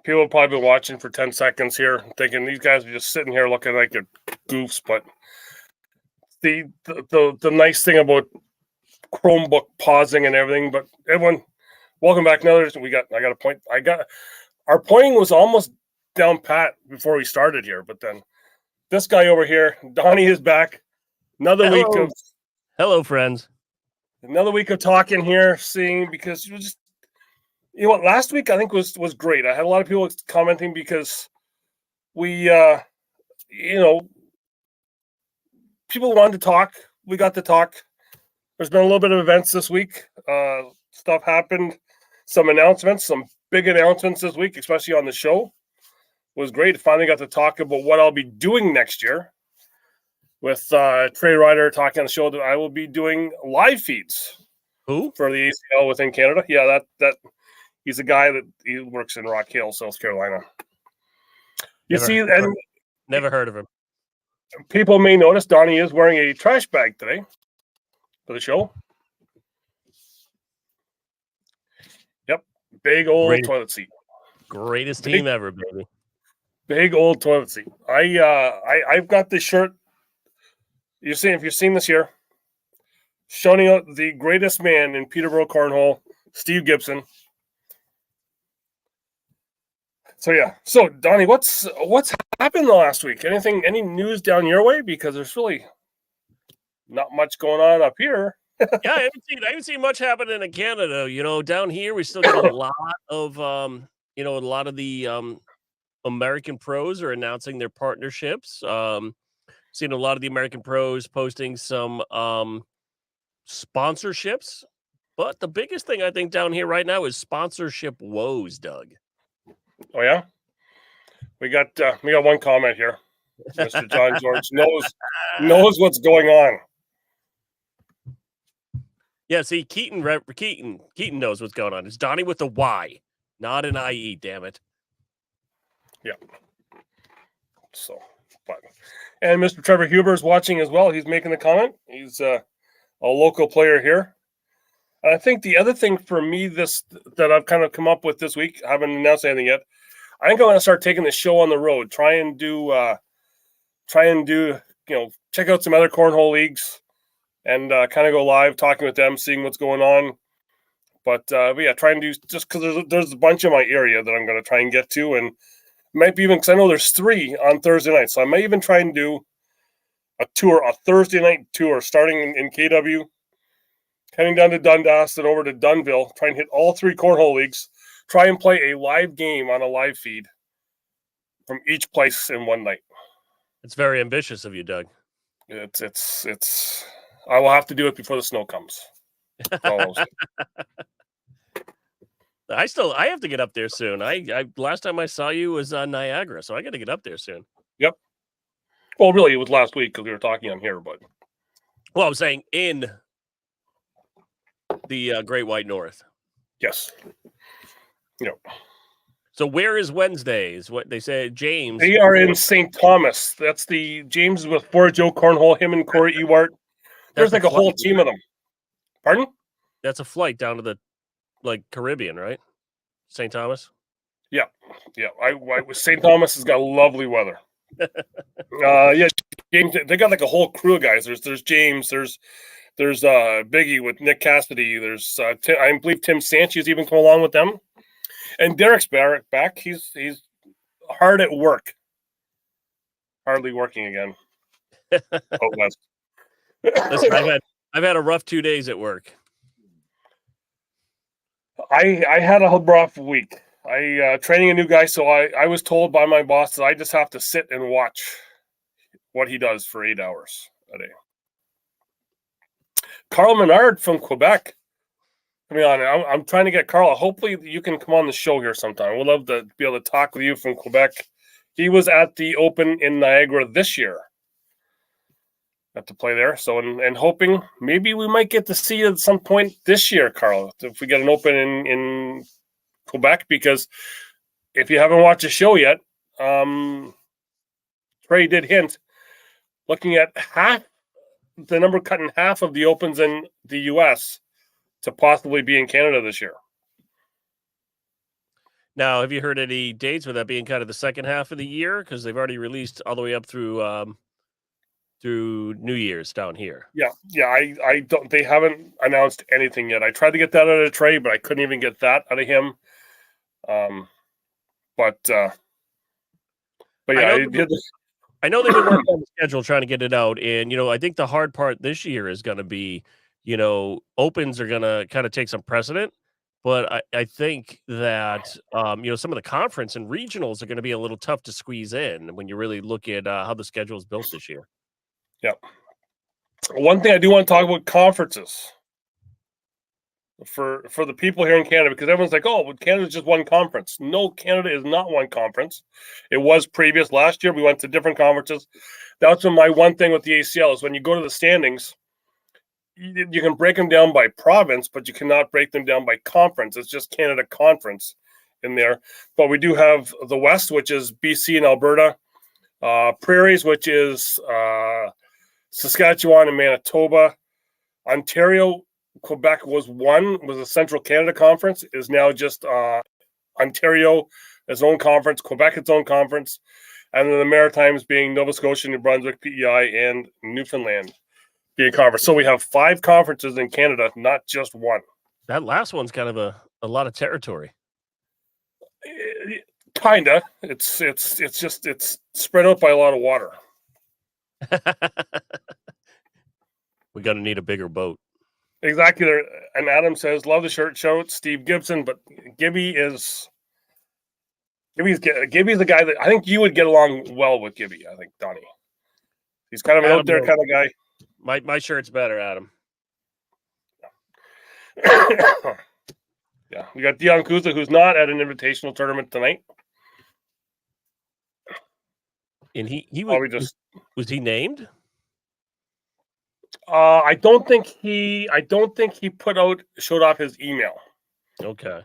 People will probably be watching for 10 seconds here, thinking these guys are just sitting here looking like they're goofs. But the nice thing about Chromebook pausing and everything. But everyone, welcome back. I got a point. Our pointing was almost down pat before we started here, but then this guy over here, Donnie, is back. Hello, friends. Another week of talking here, seeing because last week I think was great. I had a lot of people commenting because we people wanted to talk. We got to talk. There's been a little bit of events this week. Stuff happened. Some announcements, some big announcements this week, especially on the show. It was great. Finally got to talk about what I'll be doing next year. With Trey Ryder talking on the show that I will be doing live feeds. Who? For the ACL within Canada. Yeah, that he's a guy that he works in Rock Hill, South Carolina. Never heard of him. People may notice Donnie is wearing a trash bag today for the show. Yep, big old toilet seat. Greatest team ever, baby. Big old toilet seat. I've got this shirt. If you've seen this here, showing out the greatest man in Peterborough Cornhole, Steve Gibson. So Donnie, what's happened the last week? Any news down your way? Because there's really not much going on up here. Yeah, I haven't seen much happening in Canada. Down here we still get a lot of the American pros are announcing their partnerships. Seen a lot of the American pros posting some sponsorships, but the biggest thing I think down here right now is sponsorship woes, Doug. Oh yeah, we got one comment here. Mr. John George knows what's going on. Yeah, see, Keaton knows what's going on. It's Donnie with a Y, not an IE. Damn it. Yeah. So, and Mr. Trevor Huber is watching as well. He's making the comment. He's a local player here. And I think the other thing for me that I've kind of come up with this week, I haven't announced anything yet. I think I'm going to start taking the show on the road. Try and do check out some other cornhole leagues and kind of go live, talking with them, seeing what's going on. But yeah, try and do just because there's a bunch in my area that I'm going to try and get to, and might be even because I know there's 3 on Thursday night, so I might even try and do a Thursday night tour starting in KW, heading down to Dundas and over to Dunnville, try and hit all 3 cornhole leagues, try and play a live game on a live feed from each place in one night. It's very ambitious of you, Doug. It's I will have to do it before the snow comes. I have to get up there soon. I last time I saw you was Niagara, so I got to get up there soon. Yep. Well, really, it was last week because we were talking on here, but I'm saying in the Great White North. Yes. Yep. So where is Wednesdays? What they say, James? They are in St. Thomas. That's the James with Fort Joe Cornhole. Him and Corey Ewart. There's like a whole team of them. Pardon? That's a flight down to the Caribbean, right? St. Thomas. Yeah. St. Thomas has got lovely weather. Yeah, James. They got like a whole crew of guys. There's James. There's Biggie with Nick Cassidy. There's I believe Tim Sanchez even come along with them. And Derek's back. He's hard at work. Hardly working again. Out west. Listen, I've had a rough 2 days at work. I had a rough week. Training a new guy, so I was told by my boss that I just have to sit and watch what he does for 8 hours a day. Carl Menard from Quebec. I'm trying to get Carl. Hopefully you can come on the show here sometime. We'd love to be able to talk with you from Quebec. He was at the Open in Niagara this year. Got to play there. So, and hoping maybe we might get to see you at some point this year, Carl, if we get an Open in Quebec, because if you haven't watched the show yet, Trey did hint, looking at the number cut in half of the Opens in the U.S. to possibly be in Canada this year. Now, have you heard any dates with that being kind of the second half of the year? Because they've already released all the way up through New Year's down here. Yeah. I don't. They haven't announced anything yet. I tried to get that out of Trey, but I couldn't even get that out of him. But yeah, I know they've been working on the schedule, trying to get it out, and I think the hard part this year is going to be, opens are going to kind of take some precedent, but I think that some of the conference and regionals are going to be a little tough to squeeze in when you really look at how the schedule is built this year. Yeah. One thing I do want to talk about conferences for the people here in Canada, because everyone's like, oh, but Canada's just one conference. No, Canada is not one conference. It was previous. Last year, we went to different conferences. That's my one thing with the ACL is when you go to the standings, you can break them down by province, but you cannot break them down by conference. It's just Canada Conference in there. But we do have the West, which is BC and Alberta, Prairies, which is Saskatchewan and Manitoba, Ontario, Quebec was a Central Canada Conference, is now just Ontario its own conference, Quebec its own conference, and then the Maritimes being Nova Scotia, New Brunswick, PEI, and Newfoundland being conference. So we have 5 conferences in Canada, not just one. That last one's kind of a lot of territory. Kinda. It's spread out by a lot of water. We got to need a bigger boat. Exactly. And Adam says, love the shirt show. It's Steve Gibson, but Gibby's the guy that I think you would get along well with. Gibby, I think, Donnie. He's kind of an out there kind of guy. My shirt's better, Adam. Yeah, we got Dion Kuza, who's not at an invitational tournament tonight. And was he named? I don't think he showed off his email. Okay.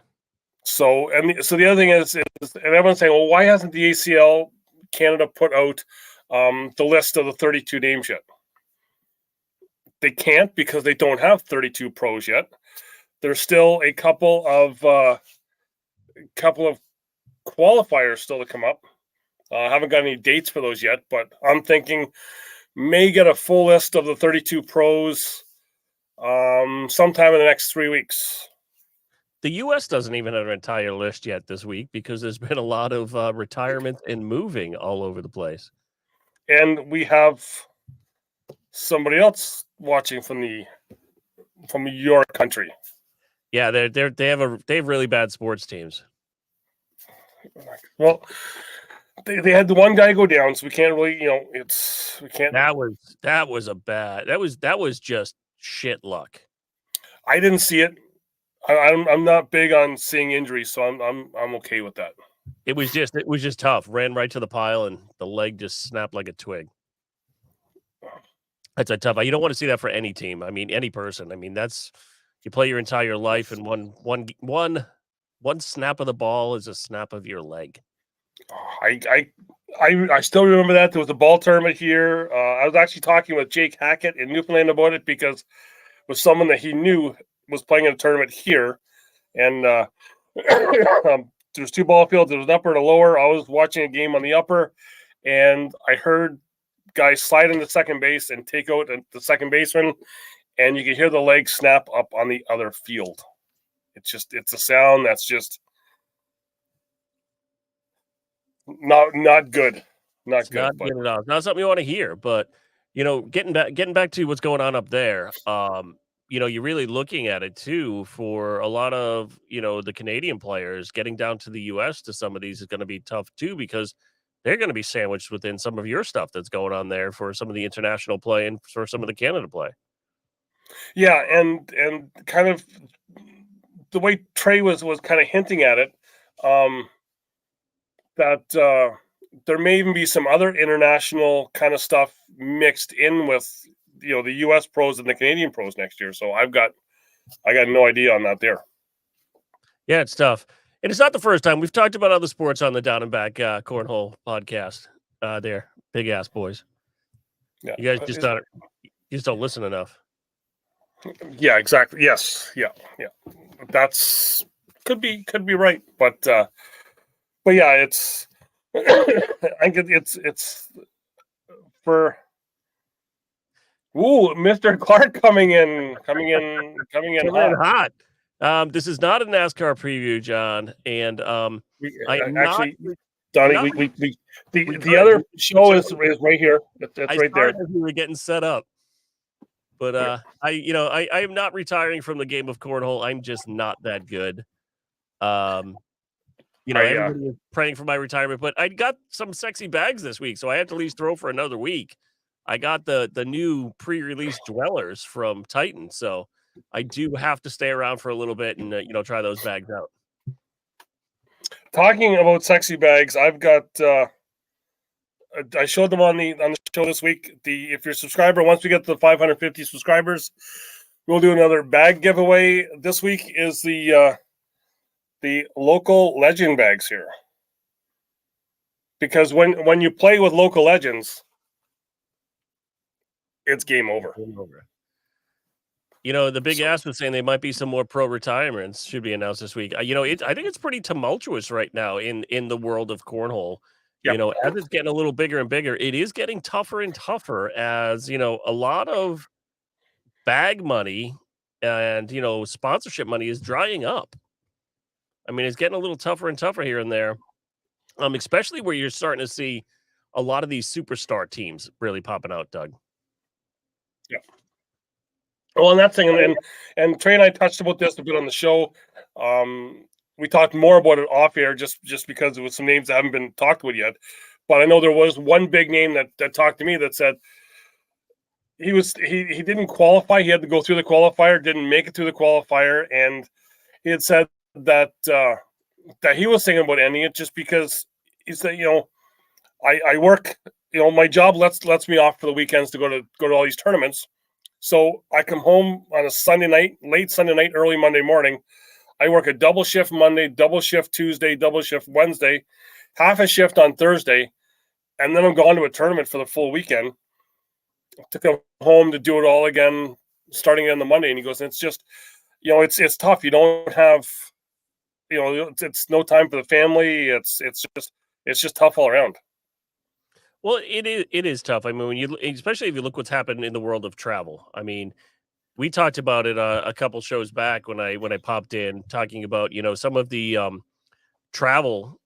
So the other thing is everyone's saying, well, why hasn't the ACL Canada put out the list of the 32 names yet? They can't because they don't have 32 pros yet. There's still a couple of qualifiers still to come up. I haven't got any dates for those yet, but I'm thinking may get a full list of the 32 pros sometime in the next 3 weeks. The U.S. doesn't even have an entire list yet this week because there's been a lot of retirement and moving all over the place. And we have somebody else watching from your country. Yeah, they have really bad sports teams. Well, they had the one guy go down, so we can't really, we can't. That was just shit luck. I didn't see it. I'm not big on seeing injuries, so I'm okay with that. It was just tough. Ran right to the pile, and the leg just snapped like a twig. That's a tough. You don't want to see that for any team. I mean, any person. I mean, that's you play your entire life, and one snap of the ball is a snap of your leg. I still remember that there was a ball tournament here. I was actually talking with Jake Hackett in Newfoundland about it because it was someone that he knew was playing in a tournament here, and there's 2 ball fields. There was an upper and a lower. I was watching a game on the upper, and I heard guys slide into second base and take out the second baseman, and you could hear the leg snap up on the other field. It's a sound that's just not good. Not good at all. Not something you want to hear, but getting back to what's going on up there, you're really looking at it too for a lot of, the Canadian players getting down to the US to some of these is going to be tough too, because they're going to be sandwiched within some of your stuff that's going on there for some of the international play and for some of the Canada play. Yeah. And kind of the way Trey was kind of hinting at it, that there may even be some other international kind of stuff mixed in with, the U.S. pros and the Canadian pros next year. So I got no idea on that there. Yeah, it's tough. And it's not the first time. We've talked about other sports on the Down and Back Cornhole podcast. There, big ass boys. Yeah, you guys just don't listen enough. Yeah, exactly. Yes, yeah. That's could be right, but but yeah, it's I think it's for Mr. Clark coming in Coming in hot. hot. This is not a NASCAR preview, John, and We I am actually, Donnie, not the other show is right here. It's I right saw it there. as we were getting set up. But I am not retiring from the game of cornhole. I'm just not that good. Everybody is praying for my retirement, but I got some sexy bags this week, so I have to at least throw for another week. I got the new pre-release dwellers from Titan, so I do have to stay around for a little bit and try those bags out. Talking about sexy bags, I've got. I showed them on the show this week. If you're a subscriber, once we get to the 550 subscribers, we'll do another bag giveaway. This week is the local legend bags here, because when you play with local legends, it's game over. The big ass was saying they might be some more pro retirements should be announced this week. I think it's pretty tumultuous right now in the world of cornhole. Yep. As it's getting a little bigger and bigger, it is getting tougher and tougher as, a lot of bag money and, sponsorship money is drying up. I mean, it's getting a little tougher and tougher here and there, especially where you're starting to see a lot of these superstar teams really popping out, Doug. Yeah. Well, and that thing, and Trey and I touched about this a bit on the show. We talked more about it off air just because there was some names that haven't been talked about yet. But I know there was one big name that talked to me that said he didn't qualify. He had to go through the qualifier, didn't make it through the qualifier, and he had said that he was thinking about ending it just because he said, I work, my job lets me off for the weekends to go to all these tournaments. So I come home on a Sunday night, late Sunday night, early Monday morning. I work a double shift Monday, double shift Tuesday, double shift Wednesday, half a shift on Thursday, and then I'm gone to a tournament for the full weekend to come home to do it all again, starting on the Monday. And he goes, it's just, it's tough. You don't have, it's no time for the family. It's just tough all around. Well, it is tough. I mean, especially if you look what's happened in the world of travel. I mean, we talked about it a couple shows back when I popped in talking about, some of the travel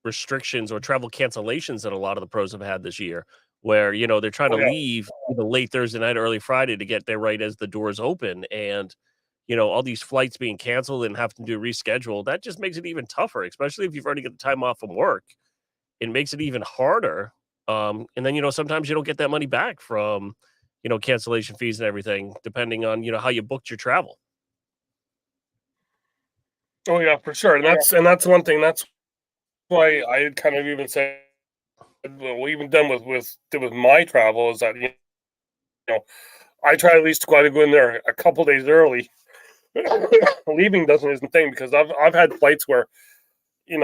restrictions or travel cancellations that a lot of the pros have had this year, where, they're trying to leave late Thursday night, early Friday to get there right as the doors open. And, all these flights being canceled and having to reschedule, that just makes it even tougher, especially if you've already got the time off from work. It makes it even harder. And then, sometimes you don't get that money back from, cancellation fees and everything, depending on, how you booked your travel. Oh yeah, for sure. And that's one thing. That's why I kind of even said, well, even done with my travel is that, I try at least to go in there a couple days early. Leaving isn't the thing, because I've had flights where, you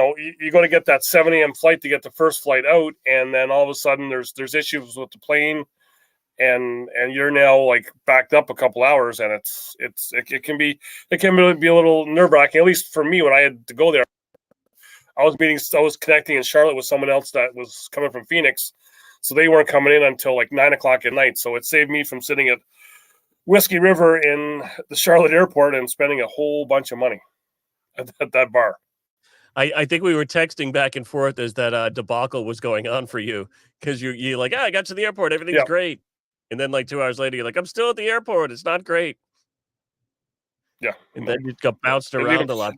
got to get that 7 a.m. flight to get the first flight out, and then all of a sudden there's issues with the plane, and you're now like backed up a couple hours, and it can really be a little nerve-wracking. At least for me, when I had to go there, I was connecting in Charlotte with someone else that was coming from Phoenix, so they weren't coming in until like 9:00 at night. So it saved me from sitting at Whiskey River in the Charlotte airport and spending a whole bunch of money at that bar. I think we were texting back and forth as that debacle was going on for you, because you're like, I got to the airport, everything's great. And then like 2 hours later, you're like, I'm still at the airport. It's not great. Yeah. And then you got bounced around a lot.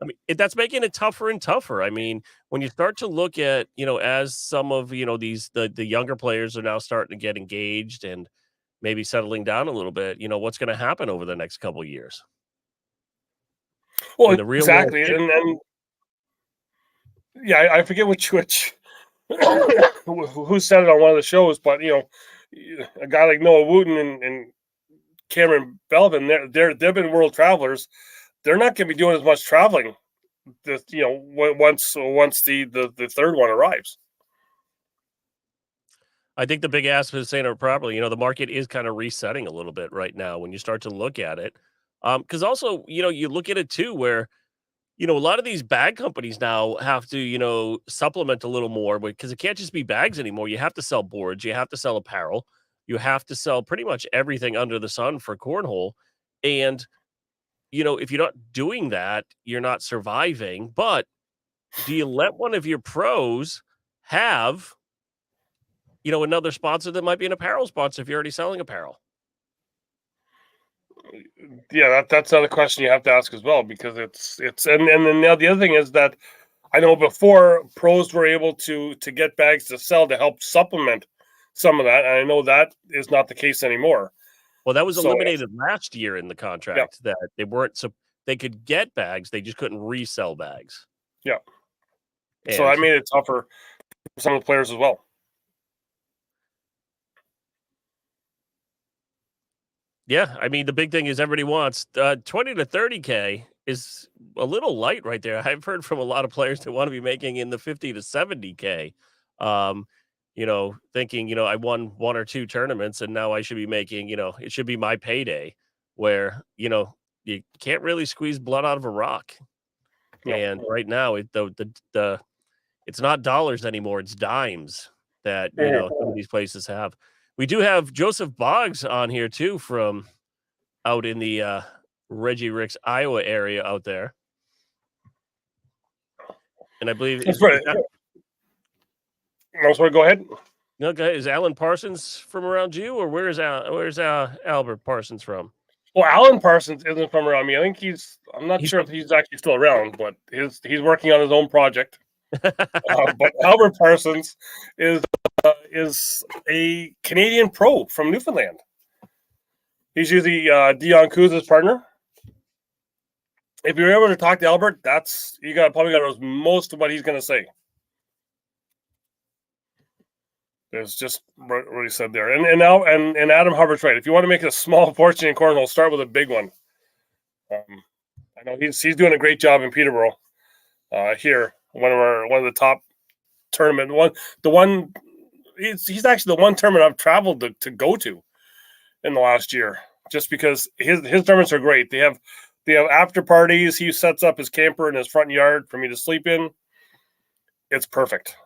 I mean, that's making it tougher and tougher. I mean, when you start to look at, as some of, these, the younger players are now starting to get engaged and maybe settling down a little bit, what's going to happen over the next couple of years? Well, exactly. And yeah, I forget which who said it on one of the shows, but a guy like Noah Wooten and Cameron Belvin, they've been world travelers. They're not going to be doing as much traveling, once the third one arrives. I think the big ask is saying it properly. The market is kind of resetting a little bit right now when you start to look at it. Because also, you look at it too, where a lot of these bag companies now have to, supplement a little more because it can't just be bags anymore. You have to sell boards, you have to sell apparel, you have to sell pretty much everything under the sun for cornhole. And, if you're not doing that, you're not surviving. But do you let one of your pros have, another sponsor that might be an apparel sponsor if you're already selling apparel? Yeah, that's another question you have to ask as well, because it's and then now the other thing is that I know before pros were able to get bags to sell to help supplement some of that, and I know that is not the case anymore. Well, that was So eliminated last year in the yeah, contract that they weren't so they could get bags, they just couldn't resell bags. yeah. So And that made it tougher for some of the players as well. yeah, I mean, the big thing is everybody wants 20 to 30K is a little light right there. I've heard from a lot of players that want to be making in the 50 to 70K. Um, thinking, I won one or two tournaments and now I should be making, it should be my payday where, you can't really squeeze blood out of a rock. Yeah. And right now the it's not dollars anymore, it's dimes that, some of these places have. We do have Joseph Boggs on here too from out in the, Reggie Ricks, Iowa area out there. And I believe That's right. No, sorry, go ahead. okay, is Alan Parsons from around you, or where's Albert Parsons from? Well, Alan Parsons isn't from around me. I think I'm not He's sure from if he's actually still around, but he's working on his own project. But Albert Parsons is a Canadian pro from Newfoundland. He's usually Dion Kuz's partner. If you're able to talk to Albert, you probably got to know most of what he's going to say. There's just what he said there, and Adam Hubbard's right. If you want to make a small fortune in cornhole, start with a big one. I know he's doing a great job in Peterborough. Here, one of the top tournament one. He's actually the one tournament I've traveled to go to in the last year, just because his tournaments are great. They have after parties. He sets up his camper in his front yard for me to sleep in. It's perfect.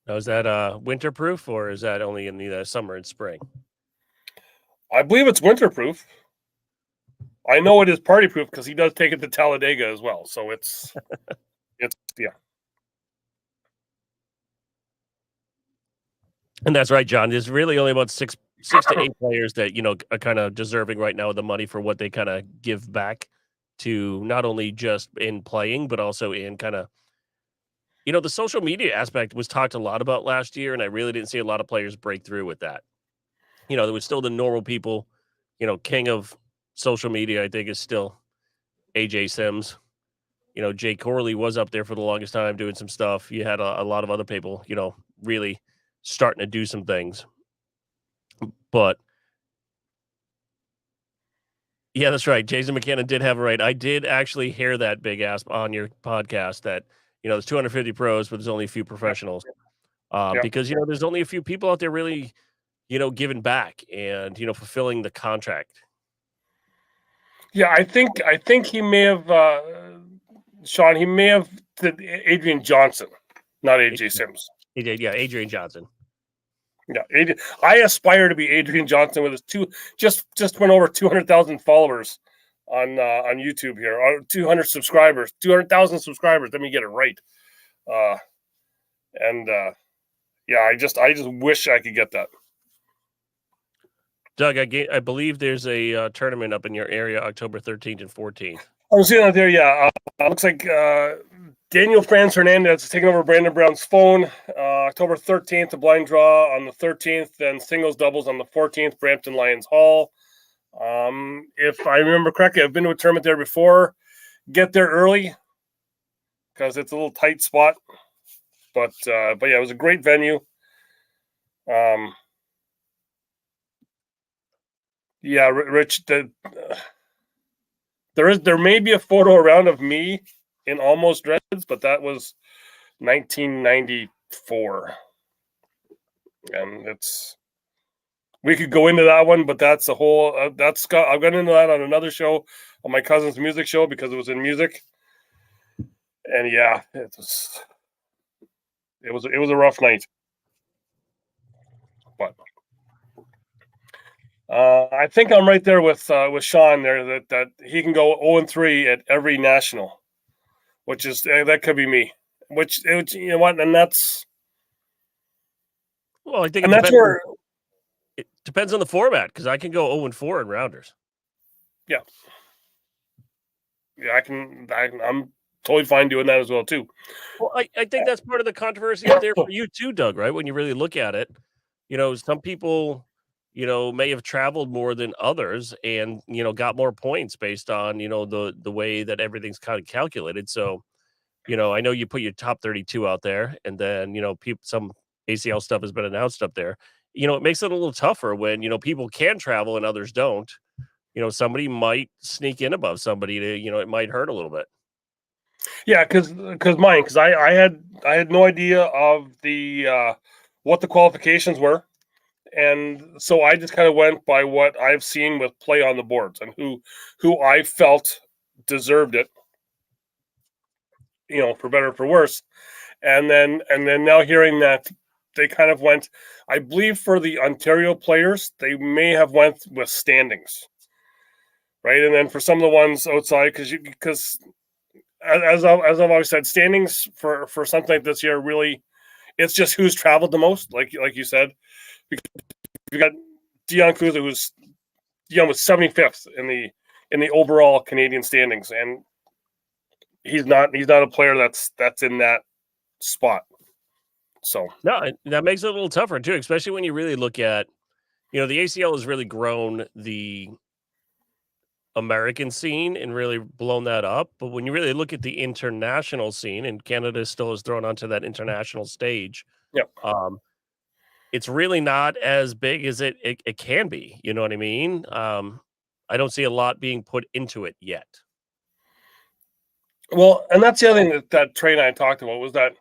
Now, is that winterproof or is that only in the summer and spring? I believe it's winterproof. I know it is party proof because he does take it to Talladega as well. So it's yeah. And that's right, John. There's really only about six to eight players that are kind of deserving right now of the money for what they kind of give back to not only just in playing but also in kind of the social media aspect was talked a lot about last year, and I really didn't see a lot of players break through with that. There was still the normal people. King of social media, I think, is still AJ Sims. Jay Corley was up there for the longest time doing some stuff. You had a lot of other people, really starting to do some things. But yeah, that's right. Jason McKenna did have it right. I did actually hear that big ass on your podcast that, there's 250 pros, but there's only a few professionals. Because, there's only a few people out there really, giving back and, fulfilling the contract. Yeah, I think he may have Sean. He may have Adrian Johnson, not AJ Sims. He did, yeah, Adrian Johnson. Yeah, I aspire to be Adrian Johnson with his just went over 200,000 followers on YouTube here, 200 subscribers, 200,000 subscribers. Let me get it right. Yeah, I just wish I could get that. Doug, I believe there's a tournament up in your area, October 13th and 14th. I'm seeing that there. Yeah, looks like Daniel Franz Hernandez is taking over Brandon Brown's phone. October 13th, a blind draw on the 13th, then singles doubles on the 14th, Brampton Lions Hall. If I remember correctly, I've been to a tournament there before. Get there early because it's a little tight spot. But yeah, it was a great venue. Yeah, Rich, there may be a photo around of me in Almost Reds, but that was 1994, and we could go into that one, but that's a whole I've got into that on another show, on my cousin's music show, because it was in music. And yeah, it was a rough night. But I think I'm right there with Sean there that he can go 0-3 at every national, which is that could be me. Which you know what, and that's Well, I think and that's where it depends on the format because I can go 0-4 in rounders. yeah, yeah, I'm totally fine doing that as well too. Well, I think that's part of the controversy up there for you too, Doug. Right? When you really look at it, some people, may have traveled more than others, and got more points based on the way that everything's kind of calculated. So, I know you put your top 32 out there, and then people some ACL stuff has been announced up there. It makes it a little tougher when people can travel and others don't. Somebody might sneak in above somebody to, it might hurt a little bit. Yeah, because I had no idea of the what the qualifications were, and so I just kind of went by what I've seen with play on the boards and who I felt deserved it, for better or for worse. And then now hearing that they kind of went, I believe for the Ontario players, they may have went with standings, right? And then for some of the ones outside, because as I've always said, standings for something like this year really, it's just who's traveled the most, like you said. You got Dion Kuza, who's was 75th in the overall Canadian standings, and he's not a player that's in that spot. So no, that makes it a little tougher too, especially when you really look at, the ACL has really grown the American scene and really blown that up. But when you really look at the international scene, and Canada still is thrown onto that international stage, yeah, it's really not as big as it can be. You know what I mean? I don't see a lot being put into it yet. well, and that's the other thing that Trey and I talked about was that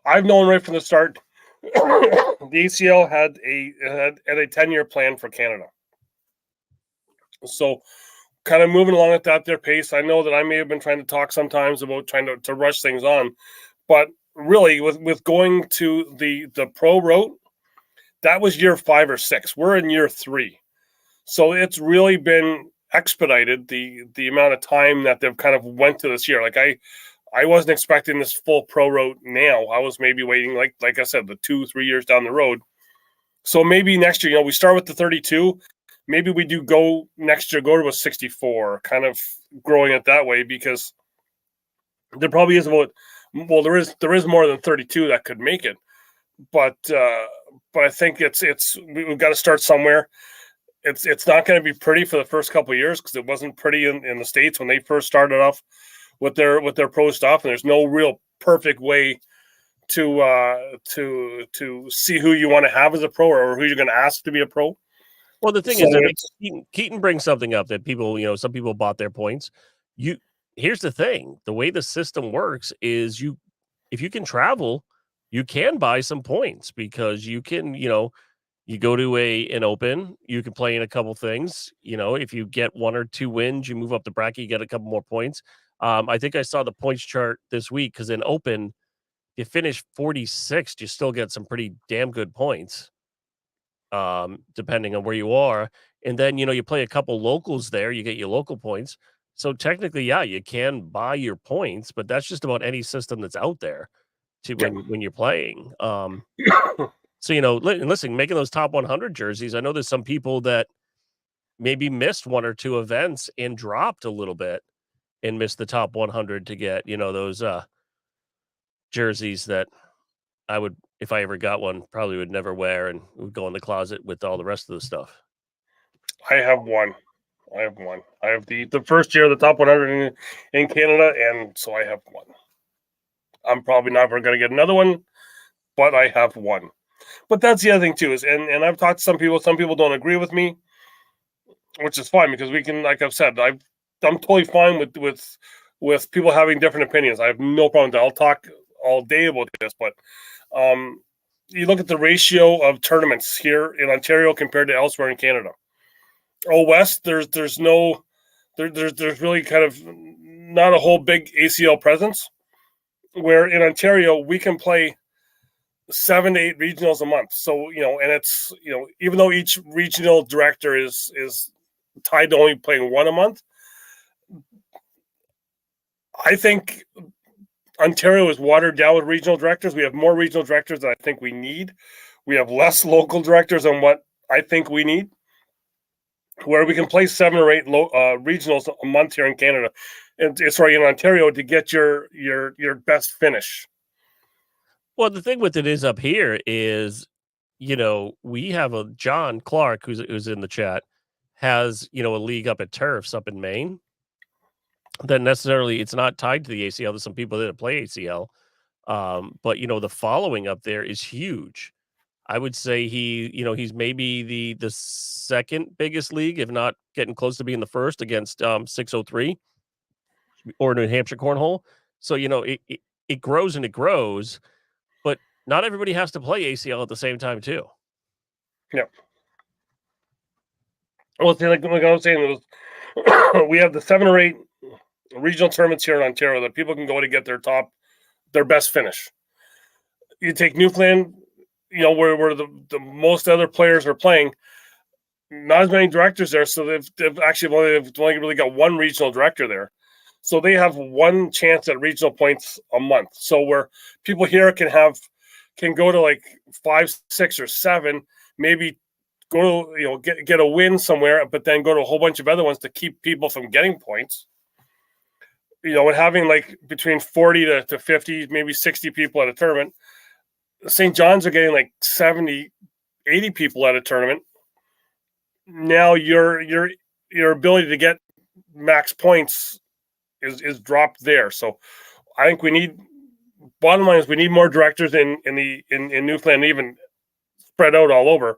I've known right from the start the ACL had a 10-year plan for Canada. So kind of moving along at their pace. I know that I may have been trying to talk sometimes about trying to rush things on, but really with going to the pro route, that was year 5 or 6. We're in year 3. So it's really been expedited the amount of time that they've kind of went to this year. Like I wasn't expecting this full pro route now. I was maybe waiting, like I said, the 2-3 years down the road. So maybe next year, we start with the 32. Maybe we do go next year, go to a 64, kind of growing it that way, because there probably is there is more than 32 that could make it. But I think we've got to start somewhere. It's not going to be pretty for the first couple of years, because it wasn't pretty in the States when they first started off with their pro stuff, and there's no real perfect way to see who you want to have as a pro, or who you're going to ask to be a pro. Well, the thing is, I mean, Keaton brings something up that people, some people bought their points. Here's the thing: the way the system works is if you can travel, you can buy some points, because you can, you go to an open, you can play in a couple things. If you get 1 or 2 wins, you move up the bracket, you get a couple more points. I think I saw the points chart this week, because in open, you finish 46th, you still get some pretty damn good points, depending on where you are. And then, you play a couple locals there, you get your local points. So technically, yeah, you can buy your points, but that's just about any system that's out there when you're playing. So, listen, making those top 100 jerseys, I know there's some people that maybe missed 1 or 2 events and dropped a little bit and missed the top 100 to get, those jerseys that I would, if I ever got one, probably would never wear and would go in the closet with all the rest of the stuff. I have one. I have the first year of the top 100 in Canada, and so I have one. I'm probably never going to get another one, but I have one. But that's the other thing too, is and I've talked to some people. Some people don't agree with me, which is fine, because we can, like I've said, I'm totally fine with people having different opinions. I have no problem with that. I'll talk all day about this, but you look at the ratio of tournaments here in Ontario compared to elsewhere in Canada. West, there's really kind of not a whole big ACL presence. where in Ontario we can play 7 to 8 regionals a month. So, and it's, even though each regional director is tied to only playing one a month, I think Ontario is watered down with regional directors. We have more regional directors than I think we need. We have less local directors than what I think we need, where we can play 7 or 8 regionals a month here in Canada. And it's right in Ontario to get your best finish. Well, the thing with it is up here is, we have a John Clark who's in the chat has, a league up at Turfs up in Maine. That necessarily it's not tied to the ACL. There's some people that play ACL. But the following up there is huge. I would say he's maybe the second biggest league, if not getting close to being the first against 603 or New Hampshire Cornhole. So, it grows and it grows, but not everybody has to play ACL at the same time too. Yeah. Well, like I was saying, we have the 7 or 8 regional tournaments here in Ontario that people can go to get their best finish. You take Newfoundland, where the most other players are playing, not as many directors there, so they've only really got one regional director there. So they have one chance at regional points a month. So where people here can go to like 5, 6, or 7, maybe go to get a win somewhere, but then go to a whole bunch of other ones to keep people from getting points. And having like between 40 to 50, maybe 60 people at a tournament. St. John's are getting like 70, 80 people at a tournament. Now your ability to get max points is dropped there. So I think bottom line is we need more directors in Newfoundland, even spread out all over.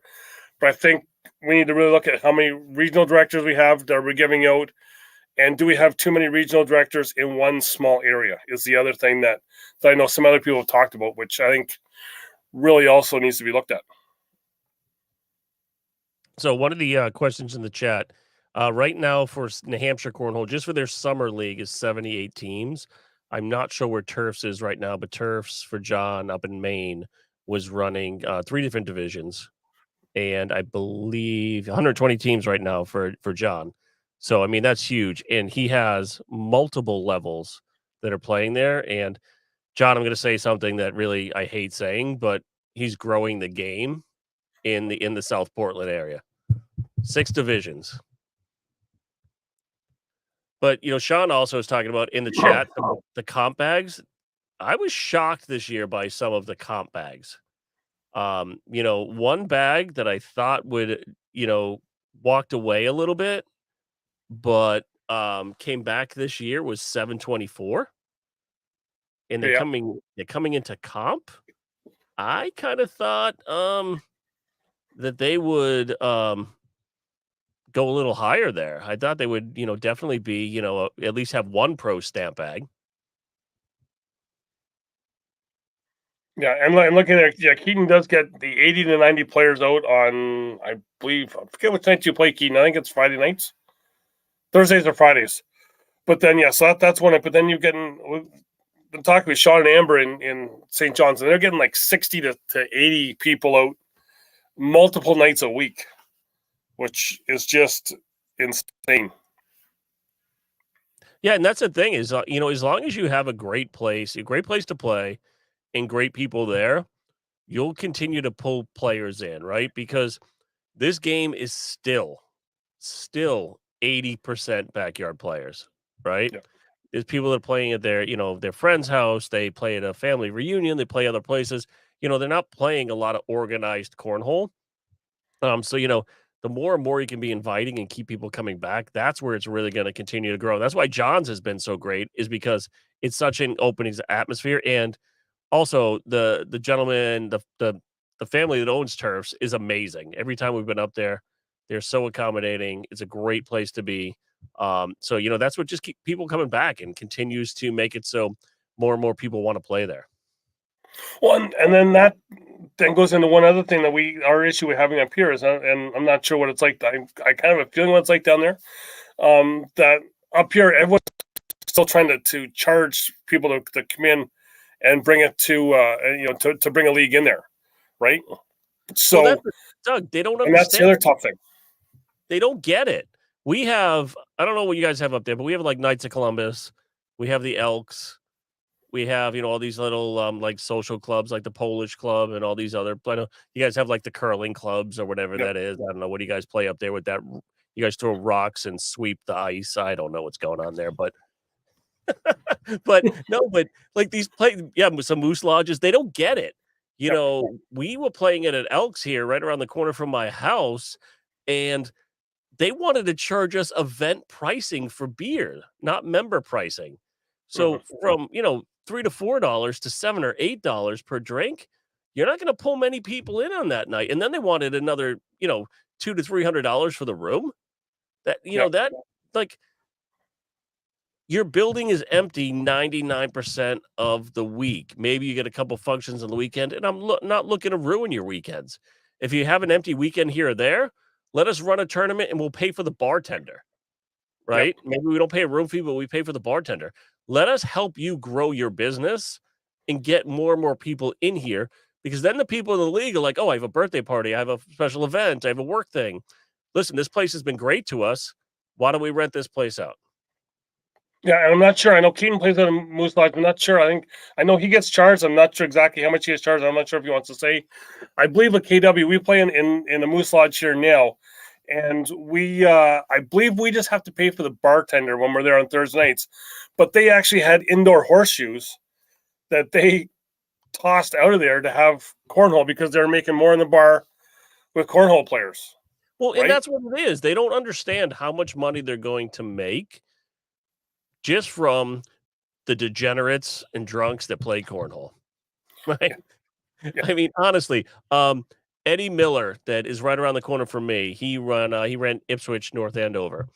But I think we need to really look at how many regional directors we have that we're giving out. And do we have too many regional directors in one small area is the other thing that I know some other people have talked about, which I think really also needs to be looked at. So one of the questions in the chat right now for New Hampshire Cornhole, just for their summer league, is 78 teams. I'm not sure where Turfs is right now, but Turfs for John up in Maine was running 3 different divisions. And I believe 120 teams right now for John. So, I mean, that's huge. And he has multiple levels that are playing there. And John, I'm going to say something that really I hate saying, but he's growing the game in the South Portland area. 6 divisions. But, Sean also is talking about in the chat, the comp bags. I was shocked this year by some of the comp bags. One bag that I thought would, walked away a little bit, but came back this year was 724. And they're coming into comp. I kind of thought that they would go a little higher there. I thought they would, definitely be, at least have one pro stamp bag. Yeah, and looking at Keaton does get the 80 to 90 players out on, I believe, I forget what nights you play, Keaton. I think it's Friday nights, Thursdays or Fridays. But then so that's one. But then you're getting, I'm talking with Sean and Amber in St. John's, and they're getting like 60 to 80 people out multiple nights a week, which is just insane. Yeah, and that's the thing is, as long as you have a great place to play, and great people there, you'll continue to pull players in, right? Because this game is still 80% backyard players, right? Yeah. There's people that are playing at their friend's house, they play at a family reunion, they play other places. They're not playing a lot of organized cornhole. So, the more and more you can be inviting and keep people coming back, that's where it's really going to continue to grow. That's why John's has been so great, is because it's such an open atmosphere. And also, the gentleman, the family that owns Turfs is amazing. Every time we've been up there, they're so accommodating. It's a great place to be. So that's what just keeps people coming back and continues to make it so more and more people want to play there. Well, and then that then goes into one other thing that our issue we're having up here is, and I'm not sure what it's like. I kind of have a feeling what it's like down there. That up here, everyone's still trying to charge people to come in and bring it to bring a league in there, right? So, Well, that's Doug. They don't and that's the understand. other tough thing. They don't get it. We have, I don't know what you guys have up there, but we have like Knights of Columbus. We have the Elks. We have, all these little like social clubs like the Polish club and all these other. I know you guys have like the curling clubs or whatever Yep. that is. I don't know. What do you guys play up there with that? You guys throw rocks and sweep the ice. I don't know what's going on there, but no, but like these some moose lodges, they don't get it. Yep. We were playing it at Elks here right around the corner from my house, and they wanted to charge us event pricing for beer, not member pricing. So from, $3 to $4 to $7 or $8 per drink, you're not going to pull many people in on that night. And then they wanted another, $200 to $300 for the room. That, Yep. that like your building is empty 99% of the week. Maybe you get a couple functions on the weekend, and I'm not looking to ruin your weekends. If you have an empty weekend here or there, let us run a tournament and we'll pay for the bartender, right? Yep. Maybe we don't pay a room fee, but we pay for the bartender. Let us help you grow your business and get more and more people in here, because then the people in the league are like, oh, I have a birthday party. I have a special event. I have a work thing. Listen, this place has been great to us. Why don't we rent this place out? Yeah, and I'm not sure. I know Keaton plays at a Moose Lodge. I'm not sure. I know he gets charged. I'm not sure exactly how much he gets charged. I'm not sure if he wants to say. I believe at KW we play in the Moose Lodge here now, and I believe we just have to pay for the bartender when we're there on Thursday nights. But they actually had indoor horseshoes that they tossed out of there to have cornhole because they were making more in the bar with cornhole players. Well, right? and that's what it is. They don't understand how much money they're going to make just from the degenerates and drunks that play cornhole, right? Yeah. I mean, honestly, Eddie Miller, that is right around the corner from me, he ran Ipswich North Andover,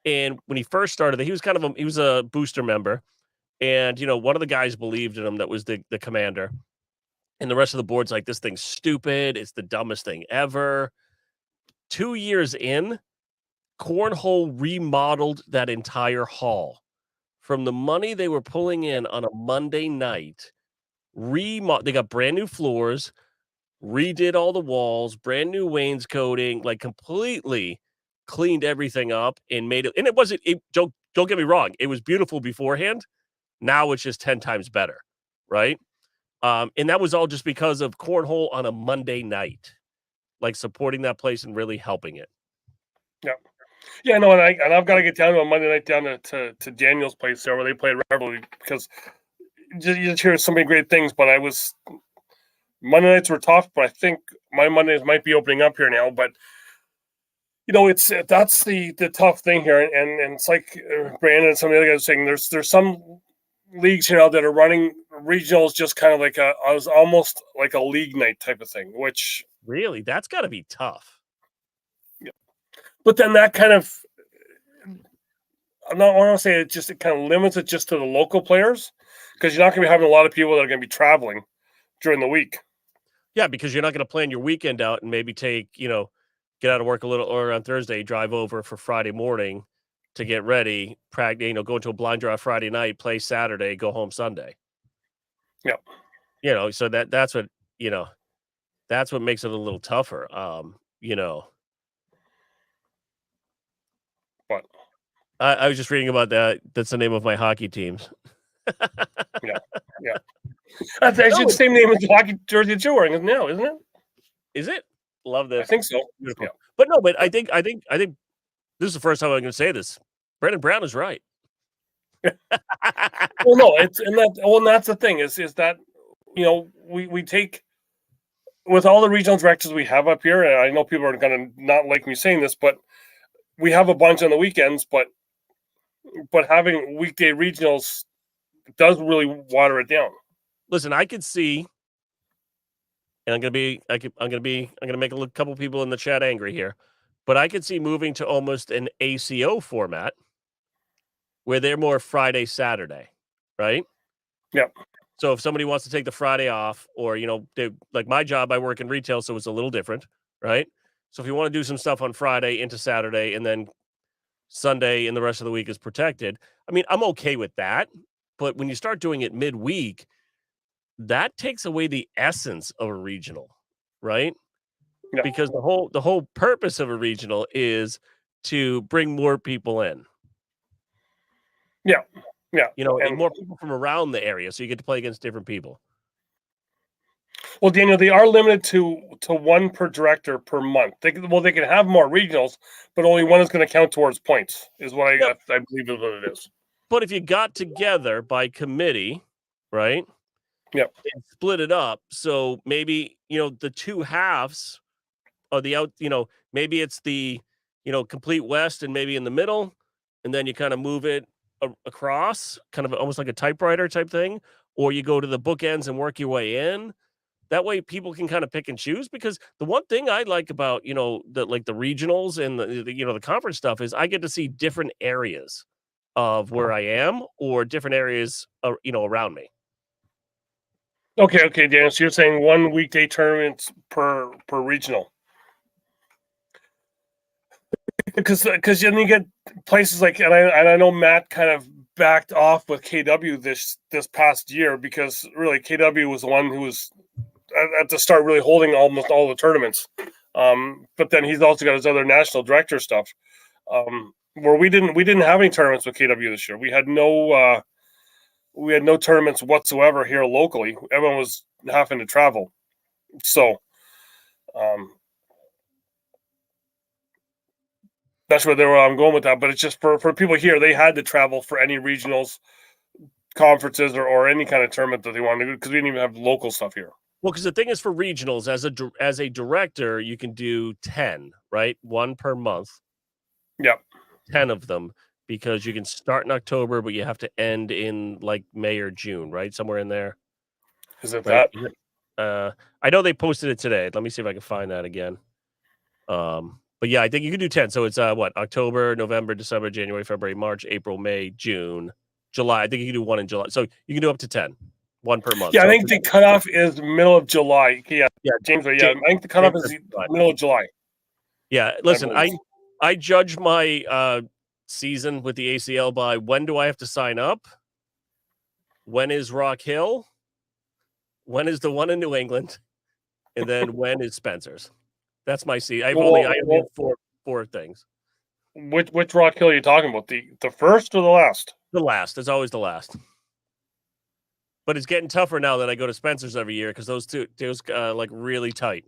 and when he first started, he was a booster member, and one of the guys believed in him that was the commander, and the rest of the board's like, this thing's stupid, it's the dumbest thing ever. 2 years in, cornhole remodeled that entire hall. From the money they were pulling in on a Monday night, they got brand new floors, redid all the walls, brand new wainscoting, like completely cleaned everything up and made it. And it wasn't, don't get me wrong, it was beautiful beforehand. Now it's just 10 times better, right? And that was all just because of cornhole on a Monday night, like supporting that place and really helping it. Yeah. Yeah, no, and I've got to get down to a Monday night down to Daniel's place there where they played Revelry, because you just hear so many great things. But Monday nights were tough, but I think my Mondays might be opening up here now. But that's the tough thing here, and it's like Brandon and some of the other guys saying there's some leagues here now that are running regionals just kind of like almost like a league night type of thing, which really, that's got to be tough. Yeah. But then that kind of, I don't want to say it kind of limits it just to the local players, because you're not going to be having a lot of people that are going to be traveling during the week. Yeah, because you're not going to plan your weekend out and maybe take, get out of work a little or on Thursday, drive over for Friday morning to get ready, practice, go into a blind draw Friday night, play Saturday, go home Sunday. Yeah. So that's what, that's what makes it a little tougher. But I was just reading about that. That's the name of my hockey teams. Yeah. That's actually the same name as the hockey jersey that you're wearing now, isn't it? Is it? Love this. I think so. Beautiful. Yeah. But no, I think this is the first time I'm going to say this. Brendan Brown is right. Well, no, and that's the thing is that we take, with all the regional directors we have up here, and I know people are going to not like me saying this, but we have a bunch on the weekends, but having weekday regionals does really water it down. Listen, I could see, and I'm gonna make a couple people in the chat angry here, but I could see moving to almost an ACO format where they're more Friday, Saturday, right? Yeah. So if somebody wants to take the Friday off, or like my job, I work in retail, so it's a little different, right? So if you want to do some stuff on Friday into Saturday, and then Sunday and the rest of the week is protected, I mean, I'm okay with that. But when you start doing it midweek, that takes away the essence of a regional, right? Yeah. Because the whole purpose of a regional is to bring more people in. Yeah. And And more people from around the area, so you get to play against different people. well, Daniel, they are limited to one per director per month. They can have more regionals, but only one is going to count towards points. Is what Yep. I believe is what it is. But if you got together by committee, right? Yep. And split it up, so maybe the two halves of the out. Maybe it's the complete west, and maybe in the middle, and then you kind of move it across, kind of almost like a typewriter type thing, or you go to the bookends and work your way in. That way people can kind of pick and choose, because the one thing I like about, the regionals and the conference stuff is I get to see different areas of where I am, or different areas, around me. Okay, Daniel. So you're saying one weekday tournament per regional? Because then you get places like, and I know Matt kind of backed off with KW this past year, because really KW was the one who was at the start really holding almost all the tournaments. But then he's also got his other national director stuff. Where we didn't have any tournaments with KW this year. We had no tournaments whatsoever here locally. Everyone was having to travel. So that's where I'm going with that. But it's just for people here, they had to travel for any regionals, conferences, or any kind of tournament that they wanted to do, because we didn't even have local stuff here. Well, because the thing is, for regionals, as a director, you can do 10, right? One per month. Yep. 10 of them, because you can start in October, but you have to end in like May or June, right? Somewhere in there. Is it right? that? I know they posted it today. Let me see if I can find that again. But yeah, I think you can do 10. So it's October, November, December, January, February, March, April, May, June, July. I think you can do one in July. So you can do up to 10, one per month. Yeah, so I think the cutoff is middle of July. Yeah, James. Yeah, I think the cutoff is middle of July. Yeah, listen, I judge my season with the ACL by when do I have to sign up? When is Rock Hill? When is the one in New England? And then when is Spencer's? That's my season. I only have four things. Which Rock Hill are you talking about? The first or the last? The last. It's always the last. But it's getting tougher now that I go to Spencer's every year, because those like really tight.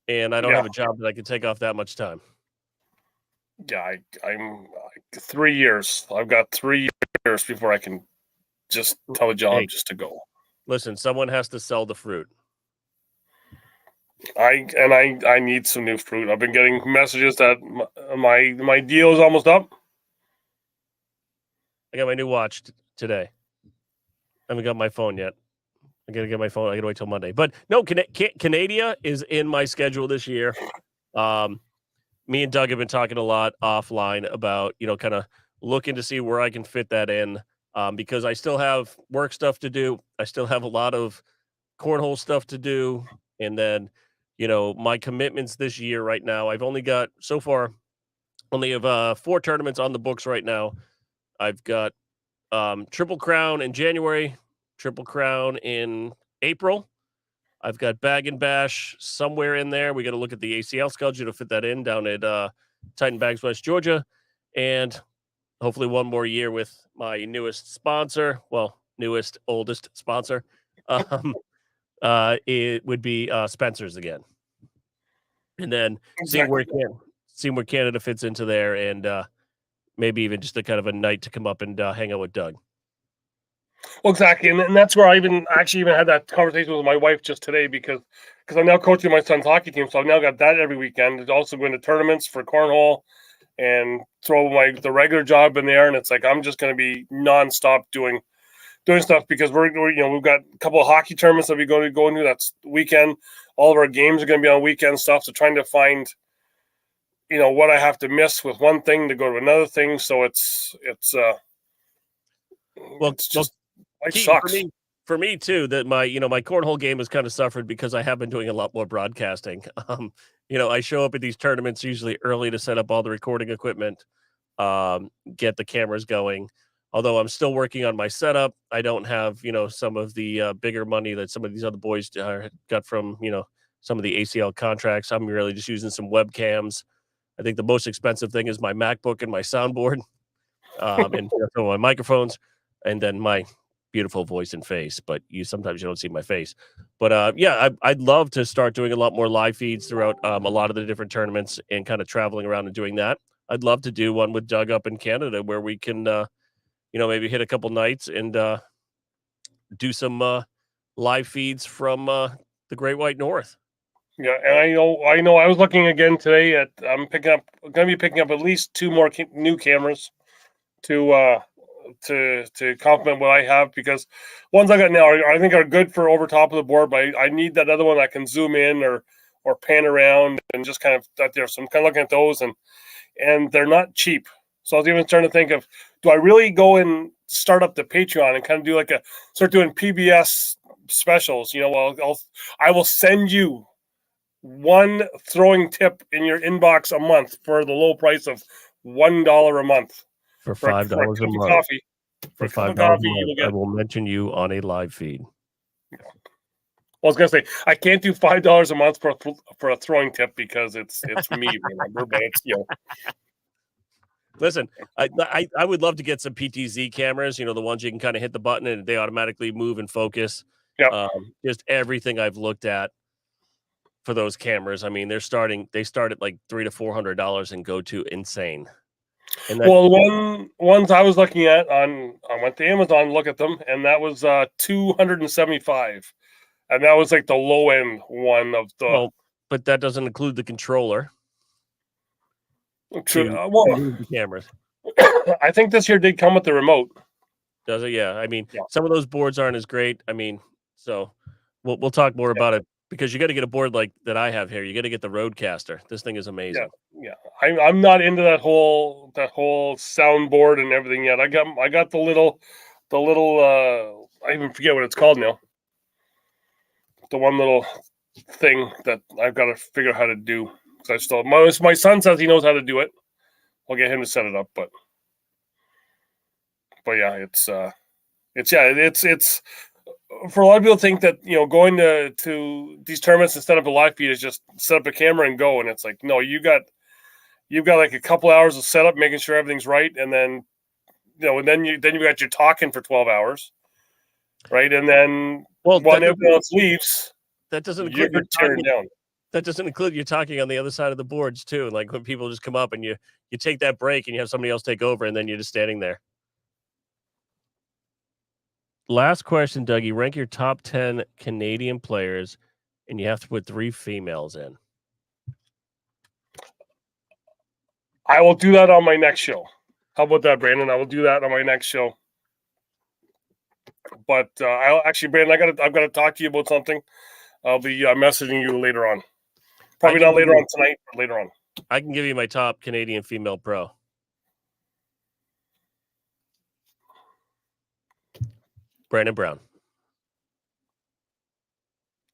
And I don't have a job that I can take off that much time. Yeah, I'm 3 years. I've got 3 years before I can just tell a job just to go. Listen, someone has to sell the fruit. I need some new fruit. I've been getting messages that my deal is almost up. I got my new watch today. I haven't got my phone yet. I gotta get my phone. I gotta wait till Monday. But no, Canada is in my schedule this year. Me and Doug have been talking a lot offline about, kind of looking to see where I can fit that in, because I still have work stuff to do. I still have a lot of cornhole stuff to do. And then, my commitments this year right now, I've only got, so far, only have 4 tournaments on the books right now. I've got Triple Crown in January, Triple Crown in April. I've got Bag and Bash somewhere in there. We got to look at the ACL schedule to fit that in down at Titan Bags, West Georgia. And hopefully one more year with my newest sponsor. Well, oldest sponsor. It would be Spencer's again. And then seeing where Canada fits into there, and maybe even just a kind of a night to come up and hang out with Doug. Well, exactly, and that's where I even had that conversation with my wife just today, because I'm now coaching my son's hockey team, so I've now got that every weekend. It's also going to tournaments for cornhole, and throw the regular job in there, and it's like I'm just going to be nonstop doing stuff, because we've got a couple of hockey tournaments that we go into. That's weekend. All of our games are going to be on weekend stuff. So trying to find, what I have to miss with one thing to go to another thing. So it's just. It sucks. For me too, that my cornhole game has kind of suffered, because I have been doing a lot more broadcasting. I show up at these tournaments usually early to set up all the recording equipment, get the cameras going. Although I'm still working on my setup, I don't have, some of the bigger money that some of these other boys got from, some of the ACL contracts. I'm really just using some webcams. I think the most expensive thing is my MacBook and my soundboard, and some of my microphones, and then my beautiful voice and face. But sometimes you don't see my face. But yeah, I'd love to start doing a lot more live feeds throughout a lot of the different tournaments and kind of traveling around and doing that. I'd love to do one with Doug up in Canada where we can, maybe hit a couple nights and do some live feeds from the Great White North. Yeah, and I know. I was looking again today at. I'm going to be picking up at least 2 more new cameras to complement what I have, because ones I got now I think are good for over top of the board, but I need that other one that can zoom in or pan around and just kind of that there. So I'm kind of looking at those, and they're not cheap. So I was even starting to think of, do I really go and start up the Patreon and kind of do start doing PBS specials? I will send you one throwing tip in your inbox a month for the low price of $1 a month. For $5 a month. Coffee. For $5 a month, I will mention you on a live feed. I was gonna say I can't do $5 a month for a throwing tip because it's me, remember? But it's Listen, I would love to get some PTZ cameras. The ones you can kind of hit the button and they automatically move and focus. Yeah. Just everything I've looked at for those cameras. I mean, they start at like $300 to $400 and go to insane. And ones I was looking at I went to Amazon to look at them, and that was $275, and that was like the low end one of the. Well, but that doesn't include the controller. True. The cameras. I think this here did come with the remote. Does it? Yeah. I mean, some of those boards aren't as great. I mean, so we'll talk more about it, because you got to get a board like that I have here. You got to get the Roadcaster. This thing is amazing. Yeah. I'm not into that whole soundboard and everything yet. I got the little I even forget what it's called now. The one little thing that I've got to figure out how to do. Because my son says he knows how to do it. I'll get him to set it up, but yeah, it's for a lot of people think that going to these tournaments instead of a live feed is just set up a camera and go, and it's like, no, you've got like a couple hours of setup, making sure everything's right, and then and then you got your talking for 12 hours, right? And then when everyone else leaves, that doesn't include your talking down. That doesn't include you talking on the other side of the boards too. Like when people just come up and you take that break and you have somebody else take over, and then you're just standing there. Last question, Dougie. Rank your top 10 Canadian players, and you have to put 3 females in. I will do that on my next show. How about that, Brandon? I will do that on my next show. But I'll actually, Brandon, I've got to talk to you about something. I'll be messaging you later on. Probably not later on tonight, but later on. I can give you my top Canadian female pro. Brandon Brown.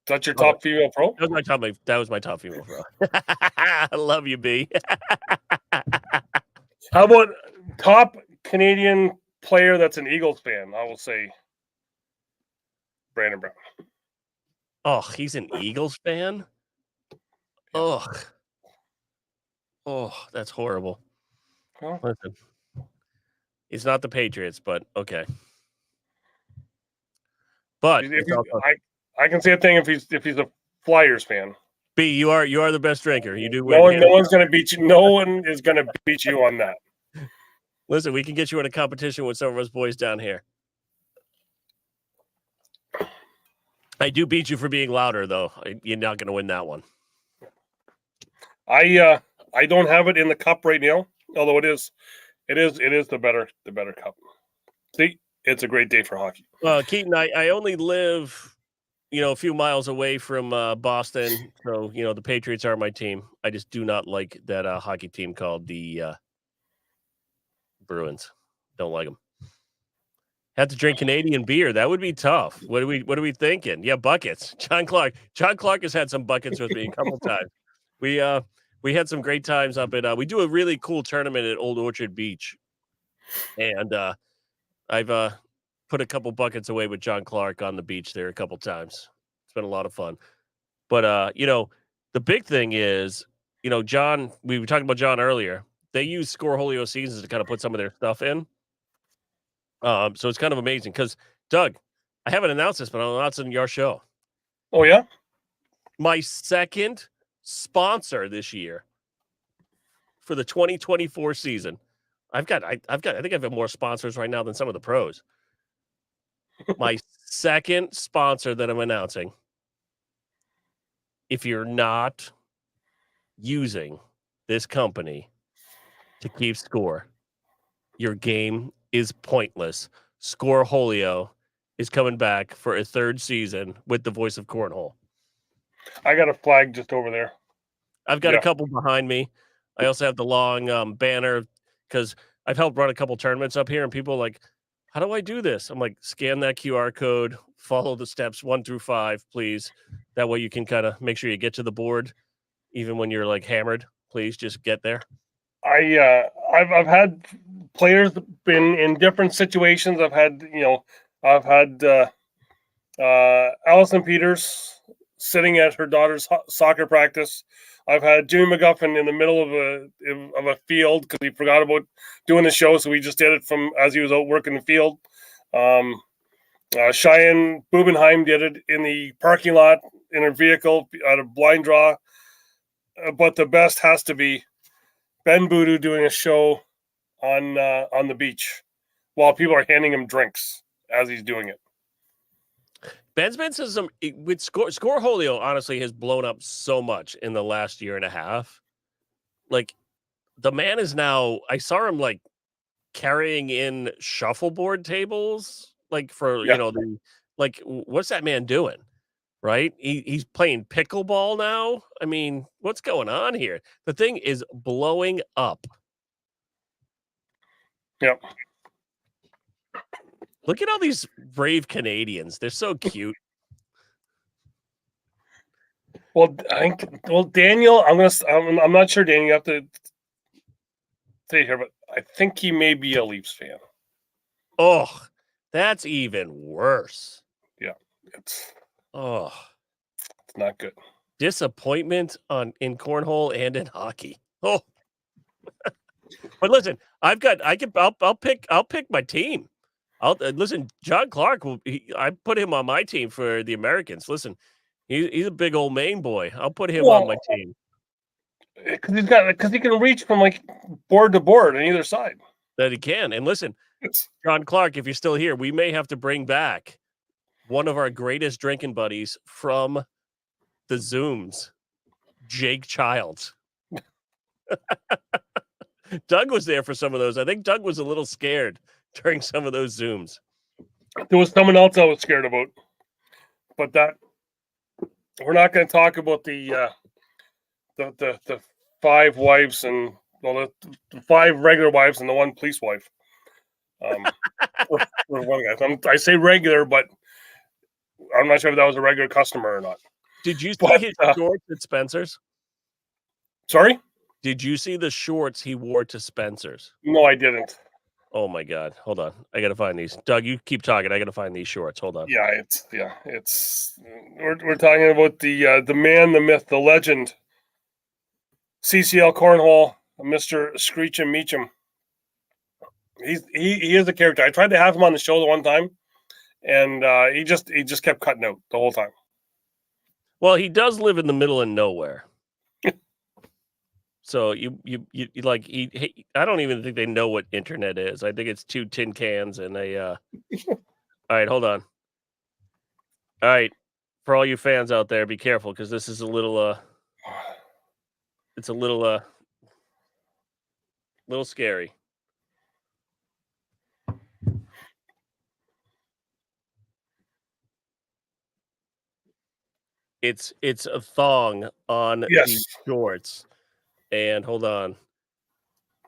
That's your top female pro? That was my top female pro. I love you, B. How about top Canadian player that's an Eagles fan? I will say Brandon Brown. Oh, he's an Eagles fan? Oh, that's horrible. Well, listen, it's not the Patriots, but okay. But I can say a thing if he's a Flyers fan. B, you are the best drinker. You do. No one's going to beat you. No one is going to beat you on that. Listen, we can get you in a competition with some of us boys down here. I do beat you for being louder, though. You're not going to win that one. I don't have it in the cup right now, although it is the better cup. See, it's a great day for hockey. Well, Keaton, I only live, a few miles away from Boston, so the Patriots are my team. I just do not like that hockey team called the Bruins. Don't like them. Have to drink Canadian beer. That would be tough. What are we thinking? Yeah, buckets. John Clark has had some buckets with me a couple times. We had some great times up at we do a really cool tournament at Old Orchard Beach. And I've put a couple buckets away with John Clark on the beach there a couple times. It's been a lot of fun. But the big thing is, John, we were talking about John earlier. They use Scoreholio Seasons to kind of put some of their stuff in. So it's kind of amazing because, Doug, I haven't announced this, but I'll announce it in your show. Oh, yeah? My second sponsor this year for the 2024 season. I think I've more sponsors right now than some of the pros. My second sponsor that I'm announcing. If you're not using this company to keep score, your game is pointless. Scoreholio is coming back for a third season with the voice of Cornhole. I got a flag just over there. I've got a couple behind me. I also have the long banner because I've helped run a couple tournaments up here, and people are like, how do I do this? I'm like, scan that QR code, follow the steps 1 through 5, please. That way you can kind of make sure you get to the board, even when you're like hammered. Please just get there. I've had players been in different situations. I've had Allison Peters sitting at her daughter's soccer practice. I've had Jimmy McGuffin in the middle of a field because he forgot about doing the show, so we just did it from as he was out working the field. Cheyenne Bubenheim did it in the parking lot in her vehicle at a blind draw. But the best has to be Ben Boodoo doing a show on the beach while people are handing him drinks as he's doing it. Ben's been some with Scoreholio, honestly, has blown up so much in the last year and a half. Like, the man is now, I saw him like carrying in shuffleboard tables, like for what's that man doing? Right? He's playing pickleball now. I mean, what's going on here? The thing is blowing up. Yep. Look at all these brave Canadians. They're so cute. Well, Daniel, I'm not sure, Daniel, you have to say here, but I think he may be a Leafs fan. Oh, that's even worse. Yeah. It's not good. Disappointment in cornhole and in hockey. Oh. But listen, I'll pick my team. Listen, John Clark I put him on my team for the Americans. Listen, he's a big old Maine boy. I'll put him on my team. Because he can reach from like board to board on either side. That he can. And listen, John Clark, if you're still here, we may have to bring back one of our greatest drinking buddies from the Zooms, Jake Childs. Doug was there for some of those. I think Doug was a little scared during some of those Zooms. There was someone else I was scared about, but that we're not going to talk about the 5 wives and the 5 regular wives and the 1 police wife. For one guy, I say regular, but I'm not sure if that was a regular customer or not. Did you see his shorts at Spencer's? Sorry? Did you see the shorts he wore to Spencer's? No, I didn't. Oh my God! Hold on, I gotta find these. Doug, you keep talking. I gotta find these shorts. Hold on. Yeah, we're talking about the man, the myth, the legend, CCL Cornhole, Mr. Screech and Meacham. He is a character. I tried to have him on the show the one time, and he just kept cutting out the whole time. Well, he does live in the middle of nowhere. So you like I don't even think they know what internet is. I think it's 2 tin cans and a all right, hold on. All right. For all you fans out there, be careful because this is a little it's a little scary. It's a thong on the shorts. And hold on.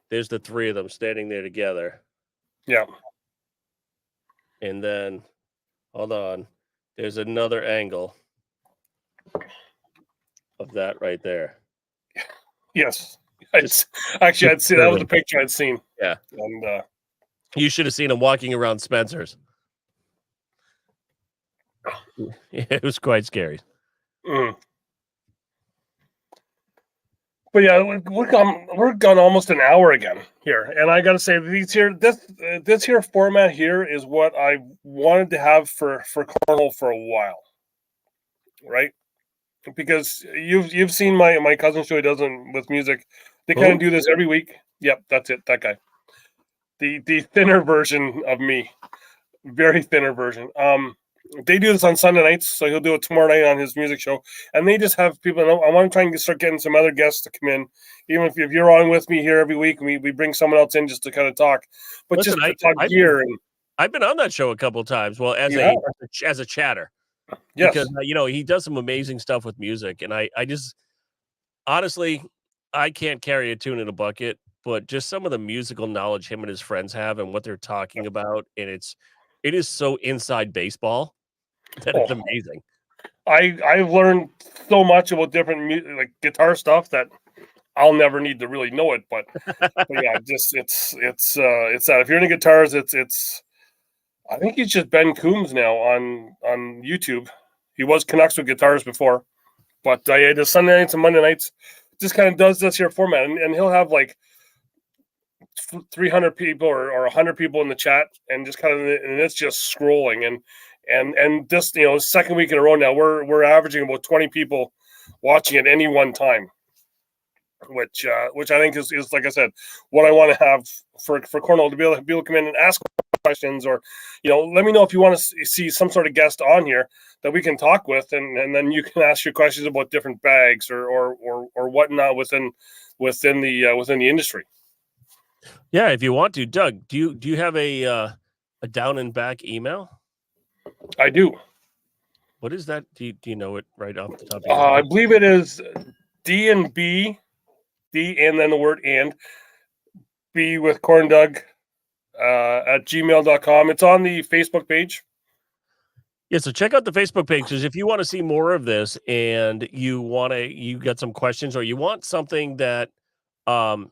There's the 3 of them standing there together. Yeah. And then, hold on. There's another angle of that right there. Yes. I'd see that was the picture I'd seen. Yeah. And You should have seen him walking around Spencer's. It was quite scary. Mm. But yeah, we're gone almost an hour again here, and I got to say this here format here is what I wanted to have for cornhole for a while, right? Because you've seen my cousin show he does with music. They kind of do this every week. Yep, that's it. That guy, the thinner version of me, very thinner version. They do this on Sunday nights, so he'll do it tomorrow night on his music show. And they just have people. I want to try and start getting some other guests to come in, even if you're on with me here every week. We bring someone else in just to kind of talk, but Listen, just to talk gear. I've been on that show a couple of times. Well, as a chatter, yes, because he does some amazing stuff with music, and I just honestly I can't carry a tune in a bucket, but just some of the musical knowledge him and his friends have and what they're talking about, and it is so inside baseball. That is amazing. I've learned so much about different like guitar stuff that I'll never need to really know it. But yeah, just it's that if you're into guitars, it's I think he's just Ben Coombs now on YouTube. He was Canucks with guitars before, but yeah, does Sunday nights and Monday nights. Just kind of does this here format, and he'll have like 300 people or 100 people in the chat, and just kind of, and it's just scrolling, and this second week in a row now we're averaging about 20 people watching at any one time, which I think is like I said, what I want to have for cornhole, to be able to come in and ask questions, or let me know if you want to see some sort of guest on here that we can talk with, and then you can ask your questions about different bags or whatnot within the industry. Yeah, if you want to, Doug, do you have a down and back email? I do. What is that? Do you know it right off the top of your head? I believe it is D and B, D and then the word and B with Corn Doug at gmail.com. It's on the Facebook page. Yeah, so check out the Facebook page, because if you want to see more of this and you got some questions, or you want something that you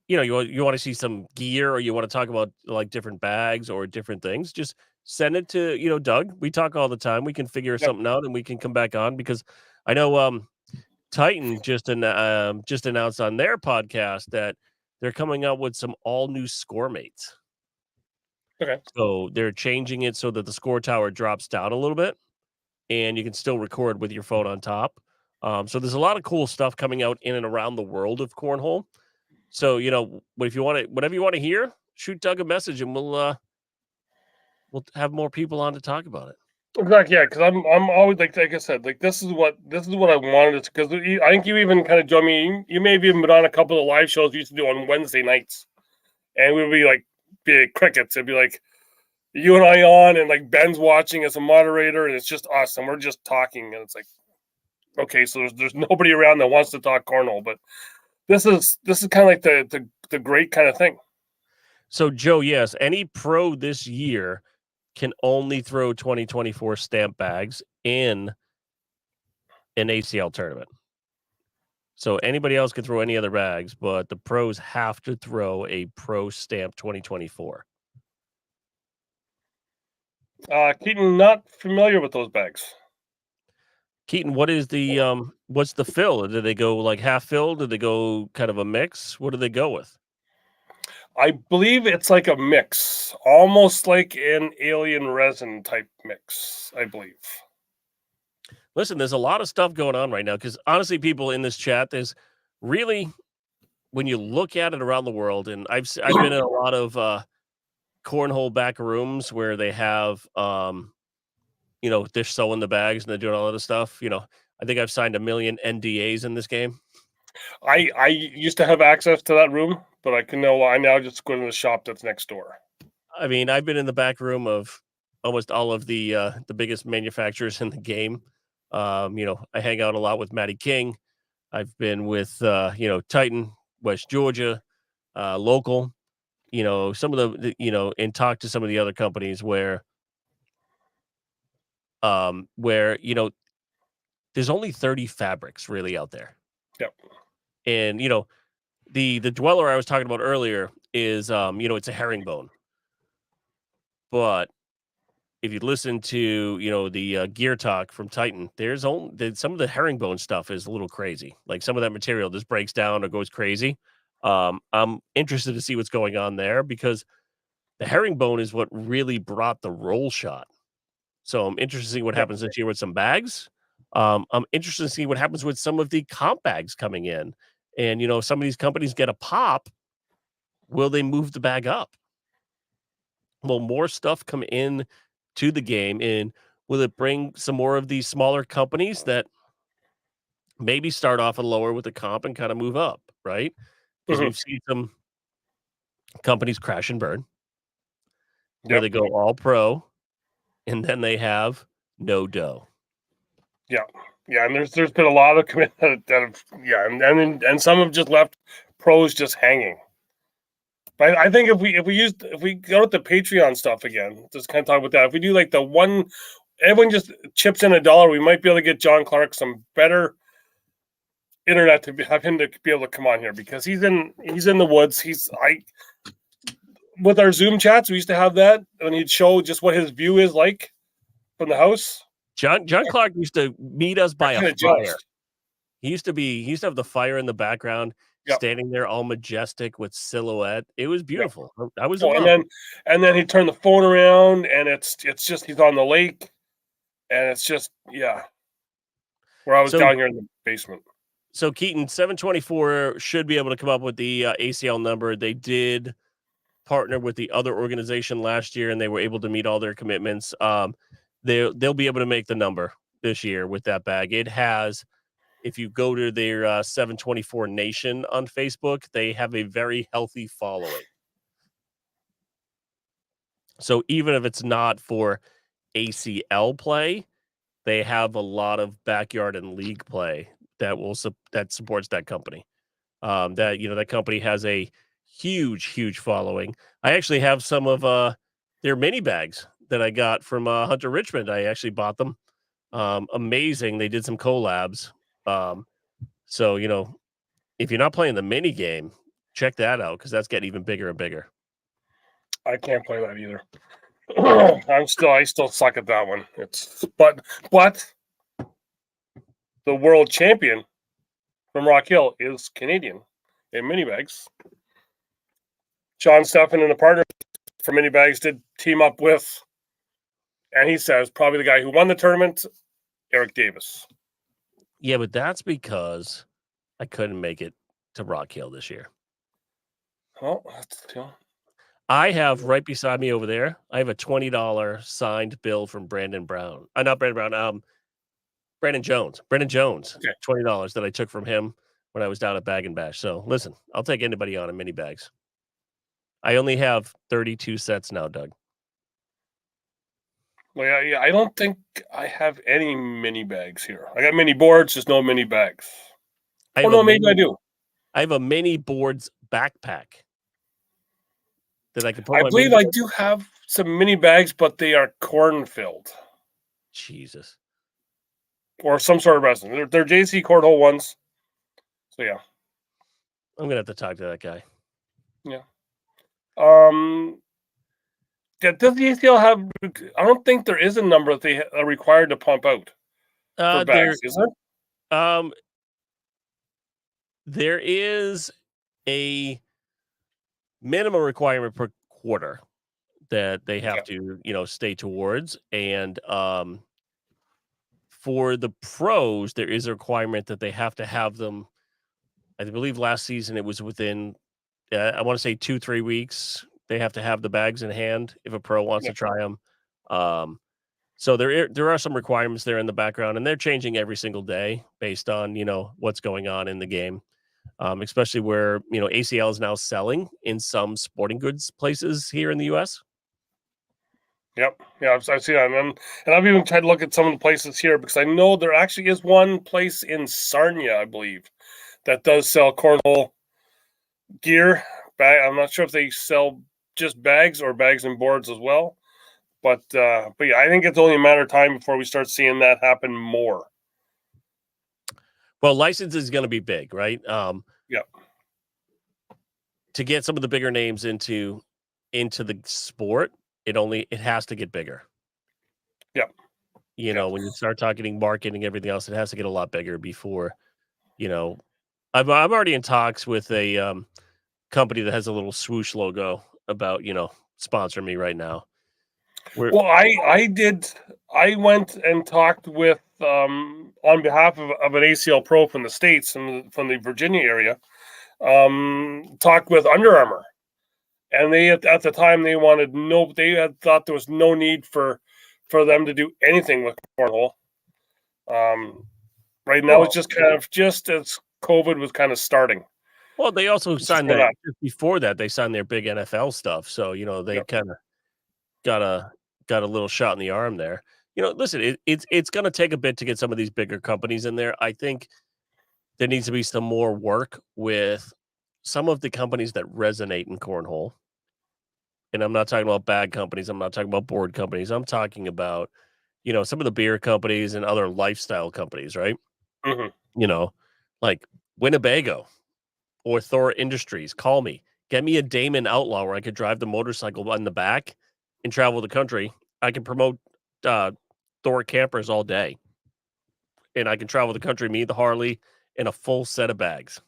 want to see some gear, or you want to talk about like different bags or different things, just send it to, Doug. We talk all the time. We can figure something out, and we can come back on, because I know Titan just announced on their podcast that they're coming out with some all new score mates. Okay. So they're changing it so that the score tower drops down a little bit, and you can still record with your phone on top. So there's a lot of cool stuff coming out in and around the world of cornhole. So, if you want to, whatever you want to hear, shoot Doug a message, and we'll have more people on to talk about it. Exactly, yeah, because I'm always like I said, like this is what I wanted, because I think you even kind of joined me. You may have even been on a couple of live shows we used to do on Wednesday nights, and we'd be like big crickets. It'd be like you and I on, and like Ben's watching as a moderator, and it's just us, and we're just talking, and it's like, okay, so there's nobody around that wants to talk cornhole, but this is kind of like the great kind of thing. So Joe, yes, any pro this year can only throw 2024 stamp bags in an ACL tournament. So anybody else can throw any other bags, but the pros have to throw a pro stamp 2024. Keaton, not familiar with those bags. Keaton, what is the what's the fill? Do they go like half filled? Do they go kind of a mix? What do they go with? I believe it's like a mix, almost like an alien resin type mix, I believe. Listen, there's a lot of stuff going on right now, because honestly, people in this chat, there's really, when you look at it around the world, and I've been in a lot of cornhole back rooms where they have they're sewing the bags and they're doing all of this stuff. I think I've signed 1 million NDAs in this game. I used to have access to that room, but I now just go to the shop that's next door. I mean, I've been in the back room of almost all of the biggest manufacturers in the game. I hang out a lot with Matty King. I've been with Titan, West Georgia, local, some of the and talk to some of the other companies where there's only 30 fabrics really out there. Yep. And the dweller I was talking about earlier, is, it's a herringbone. But if you listen to, the gear talk from Titan, there's some of the herringbone stuff is a little crazy. Like some of that material just breaks down or goes crazy. I'm interested to see what's going on there because the herringbone is what really brought the roll shot. So I'm interested to see what Yep. happens this year with some bags. I'm interested to see what happens with some of the comp bags coming in. And, some of these companies get a pop. Will they move the bag up? Will more stuff come in to the game? And will it bring some more of these smaller companies that maybe start off a lower with the comp and kind of move up, right? Because Mhm. we've seen some companies crash and burn where Yep. they go all pro and then they have no dough. Yeah. Yeah. And there's been a lot of commitment that have, yeah, and some have just left pros just hanging. But I think if we go with the Patreon stuff again, just kind of talk about that. If we do like the one, everyone just chips in $1, we might be able to get John Clark some better internet to have him to be able to come on here because he's in the woods. With our Zoom chats, we used to have that and he'd show just what his view is like from the house. John Clark used to meet us by a Kind of fire. jealous. He used to have the fire in the background, Yep. standing there all majestic with silhouette. It was beautiful. Yep. I was and above. then he'd turn the phone around and it's just he's on the lake and it's just where I was down here in the basement. So Keaton 724 should be able to come up with the ACL number. They did partner with the other organization last year and they were able to meet all their commitments. They'll be able to make the number this year with that bag. It has, if you go to their 724 Nation on Facebook, they have a very healthy following. So even if it's not for ACL play, they have a lot of backyard and league play that supports that company. That company has a huge following. I actually have some of their mini bags that I got from Hunter Richmond. I actually bought them. Amazing. They did some collabs. So if you're not playing the mini game, check that out because that's getting even bigger and bigger. I can't play that either. I still suck at that one. But the world champion from Rock Hill is Canadian in mini bags. John Steffen and the partner for mini bags did team up with, and he says probably the guy who won the tournament, Eric Davis. Yeah, but that's because I couldn't make it to Rock Hill this year. Well, I have right beside me over there, I have a $20 signed bill from Brandon Brown. Not Brandon Brown, Brandon Jones. Brandon Jones, okay. $20 that I took from him when I was down at Bag and Bash. So listen, I'll take anybody on in mini bags. I only have 32 sets now, Doug. Well, yeah, I don't think I have any mini bags here. I got mini boards, just no mini bags. Maybe I do. I have a mini boards backpack that I can put. I believe I do have some mini bags, but they are corn filled. Jesus. Or some sort of resin. They're JC cornhole ones. So yeah. I'm gonna have to talk to that guy. Yeah. Does the ACL have? I don't think there is a number that they are required to pump out for bags. Is there? There is a minimum requirement per quarter that they have to, stay towards, and for the pros, there is a requirement that they have to have them. I believe last season it was within, I want to say 2-3 weeks. They have to have the bags in hand if a pro wants to try them. So there are some requirements there in the background, and they're changing every single day based on what's going on in the game, especially where ACL is now selling in some sporting goods places here in the U.S. Yep. Yeah, I've seen that. And I've even tried to look at some of the places here because I know there actually is one place in Sarnia, I believe, that does sell cornhole gear. I'm not sure if they sell just bags or bags and boards as well. But yeah, I think it's only a matter of time before we start seeing that happen more. Well, license is going to be big, right? Yeah. to get some of the bigger names into the sport, it has to get bigger. Yeah. You know, when you start talking marketing, everything else, it has to get a lot bigger before, you know, I'm already in talks with a company that has a little swoosh logo about, sponsor me right now. Well, I went and talked with on behalf of an ACL pro from the States and from the Virginia area, talked with Under Armour, and they at the time they had thought there was no need for them to do anything with cornhole. Right now it's just kind of as COVID was kind of starting. Well, they also signed that before that. They signed their big NFL stuff, so they kind of got a little shot in the arm there. Listen, it's going to take a bit to get some of these bigger companies in there. I think there needs to be some more work with some of the companies that resonate in cornhole. And I'm not talking about bad companies. I'm not talking about board companies. I'm talking about, some of the beer companies and other lifestyle companies, right? Mm-hmm. Like Winnebago or Thor Industries. Call me. Get me a Damon Outlaw where I could drive the motorcycle on the back and travel the country. I can promote Thor campers all day. And I can travel the country, me, the Harley, and a full set of bags.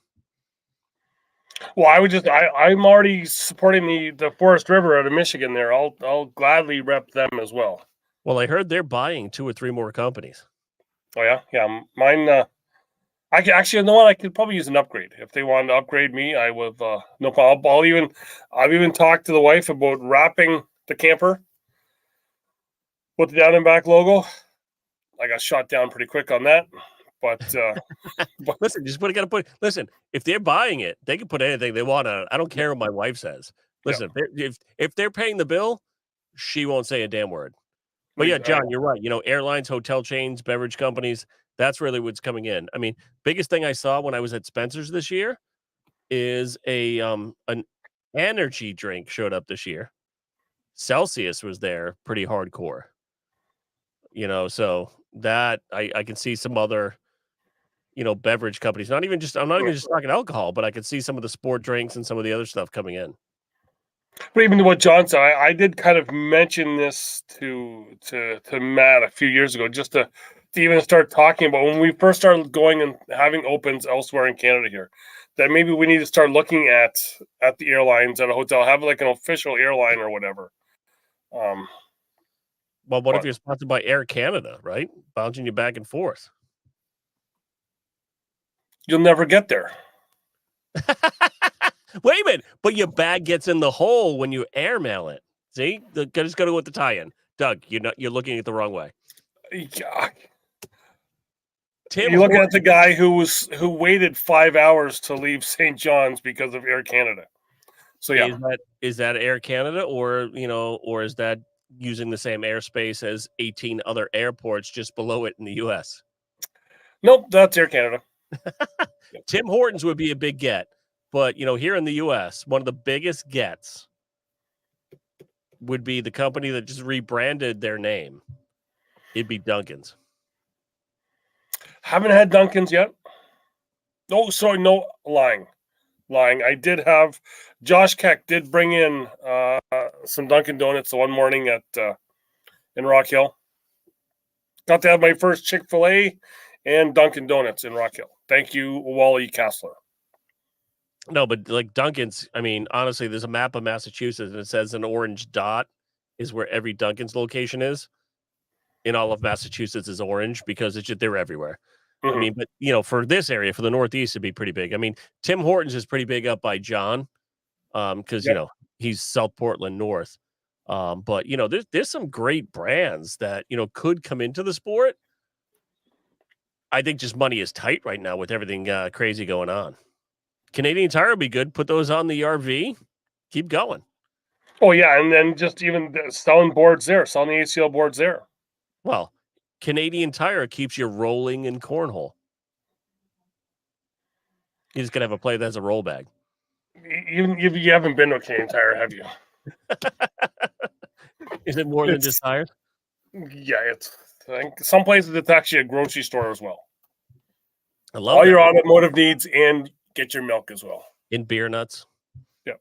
Well, I'm already supporting the Forest River out of Michigan there. I'll gladly rep them as well. Well, I heard they're buying 2 or 3 more companies. Oh yeah. Mine, I can actually, you know what? I could probably use an upgrade. If they wanted to upgrade me, I would, no problem. I've even talked to the wife about wrapping the camper with the down and back logo. I got shot down pretty quick on that. But listen, listen, if they're buying it, they can put anything they want on it. I don't care what my wife says. Listen, if they're paying the bill, she won't say a damn word. But yeah, John, you're right. Airlines, hotel chains, beverage companies, that's really what's coming in. I mean, biggest thing I saw when I was at Spencer's this year is an energy drink showed up this year. Celsius was there pretty hardcore. So that I can see some other beverage companies. I'm not even just talking alcohol, but I could see some of the sport drinks and some of the other stuff coming in. But even what John said, I did kind of mention this to Matt a few years ago, just to even start talking about when we first started going and having opens elsewhere in Canada here, that maybe we need to start looking at the airlines at a hotel, have like an official airline or whatever. Well, what if you're sponsored by Air Canada, right? Bouncing you back and forth. You'll never get there. Wait a minute, but your bag gets in the hole when you airmail it. See, just go to with the tie-in. Doug, you're looking at the wrong way. Yeah. You're looking at the guy who waited 5 hours to leave St. John's because of Air Canada. So yeah, is that Air Canada, or is that using the same airspace as 18 other airports just below it in the U.S.? Nope, that's Air Canada. Tim Hortons would be a big get, but here in the U.S., one of the biggest gets would be the company that just rebranded their name. It'd be Dunkin's. Haven't had Dunkin's yet. Oh, sorry, no, lying. I did have Josh Keck did bring in some Dunkin' Donuts the one morning in Rock Hill. Got to have my first Chick-fil-A and Dunkin' Donuts in Rock Hill. Thank you, Wally Kassler. No, but like Dunkin's, I mean, honestly, there's a map of Massachusetts and it says an orange dot is where every Dunkin's location is. In all of Massachusetts is orange because they're everywhere. Mm-hmm. I mean, but for this area, for the Northeast, it'd be pretty big. I mean, Tim Hortons is pretty big up by John, because he's South Portland North. But there's some great brands that could come into the sport. I think just money is tight right now with everything crazy going on. Canadian Tire would be good. Put those on the RV. Keep going. Oh yeah, and then just even selling boards there, selling the ACL boards there. Well, Canadian Tire keeps you rolling in cornhole. You just gotta have a plate that has a roll bag. You haven't been to a Canadian Tire, have you? Is it more than just tires? Yeah, I think some places it's actually a grocery store as well. I love all your automotive needs and get your milk as well. In beer nuts. Yep.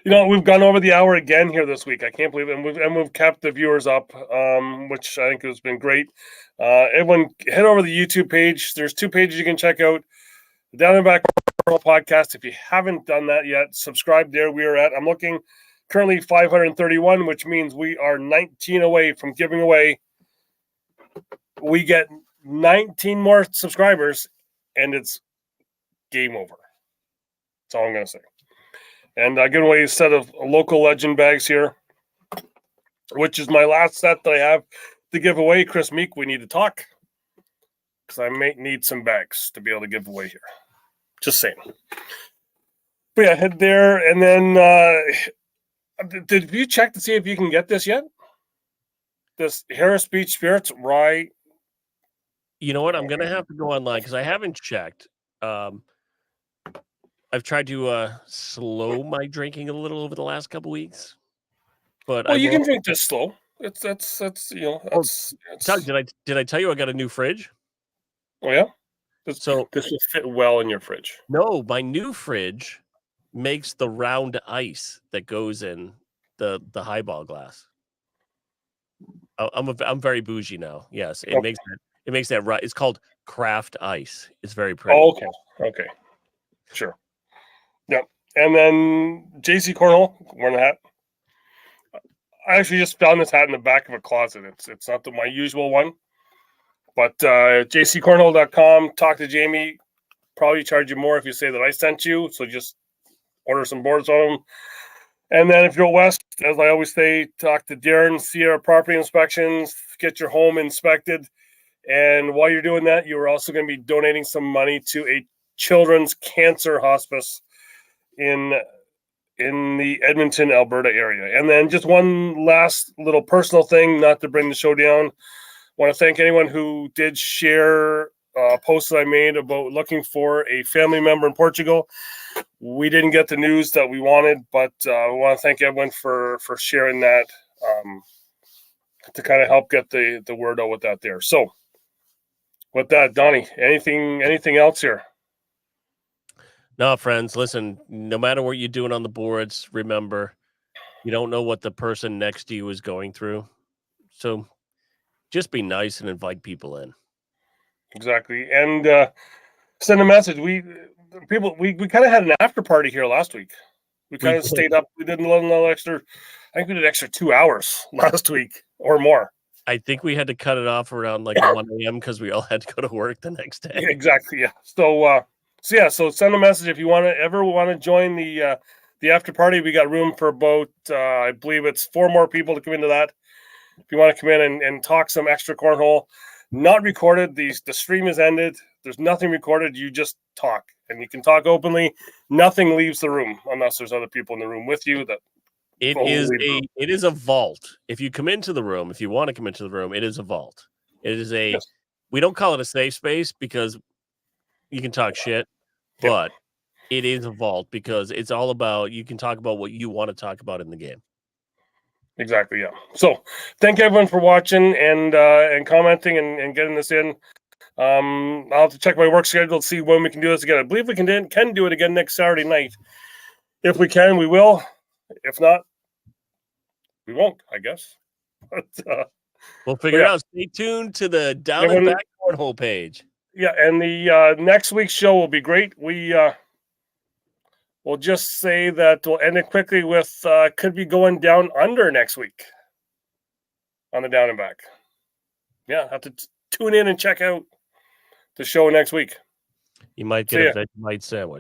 We've gone over the hour again here this week. I can't believe it. And we've kept the viewers up, which I think has been great. Everyone head over to the YouTube page. There's 2 pages you can check out. The Down and Back podcast. If you haven't done that yet, subscribe there. I'm looking currently 531, which means we are 19 away from giving away. We get 19 more subscribers, and it's game over. That's all I'm going to say. And I give away a set of local legend bags here, which is my last set that I have to give away. Chris Meek, we need to talk because I may need some bags to be able to give away here. Just saying. But yeah, head there. And then did you check to see if you can get this yet? This Harris Beach Spirits rye. You know what? I'm going to have to go online because I haven't checked. I've tried to slow my drinking a little over the last couple weeks, but you can drink this slow. Doug, did I tell you I got a new fridge? Oh yeah, this will fit well in your fridge. No, my new fridge makes the round ice that goes in the highball glass. I'm very bougie now. Yes, it makes that right. It's called craft ice. It's very pretty. Oh, okay, sure. Yep. And then JC Cornhole, wearing the hat. I actually just found this hat in the back of a closet. It's not my usual one. But jccornhole.com, talk to Jamie. Probably charge you more if you say that I sent you. So just order some boards on them. And then if you're west, as I always say, talk to Darren, Sierra Property Inspections, get your home inspected. And while you're doing that, you're also going to be donating some money to a children's cancer hospice in the Edmonton, Alberta area. And then just one last little personal thing, not to bring the show down. I want to thank anyone who did share a post that I made about looking for a family member in Portugal. We didn't get the news that we wanted, but we want to thank everyone for sharing that to kind of help get the word out with that there. So with that, Donnie, anything else here? No, friends, listen, no matter what you're doing on the boards, remember, you don't know what the person next to you is going through. So just be nice and invite people in. Exactly. And send a message. We kind of had an after party here last week. We kind of stayed up. We did a little extra. I think we did extra 2 hours last week or more. I think we had to cut it off around like 1 a.m. because we all had to go to work the next day. Exactly. Yeah. So send a message if you ever want to join the after party. We got room for about I believe it's 4 more people to come into that. If you want to come in and talk some extra cornhole, not recorded. The stream is ended. There's nothing recorded. You just talk, and you can talk openly. Nothing leaves the room unless there's other people in the room with you. It is a vault. If you come into the room, if you want to come into the room, it is a vault. It is a. Yes. We don't call it a safe space because you can talk shit, but it is a vault because it's all about, you can talk about what you want to talk about in the game. Exactly. Yeah. So thank everyone for watching and commenting and getting this in. I'll have to check my work schedule to see when we can do this again. I believe we can do it again next Saturday night. If we can, we will. If not, we won't, I guess. But, we'll figure it out. Stay tuned to the Down and Back Cornhole page. Yeah, and the next week's show will be great. We'll just say that we'll end it quickly with could be going down under next week on the Down and Back. Yeah, have to tune in and check out the show next week. You might get a Vegemite sandwich.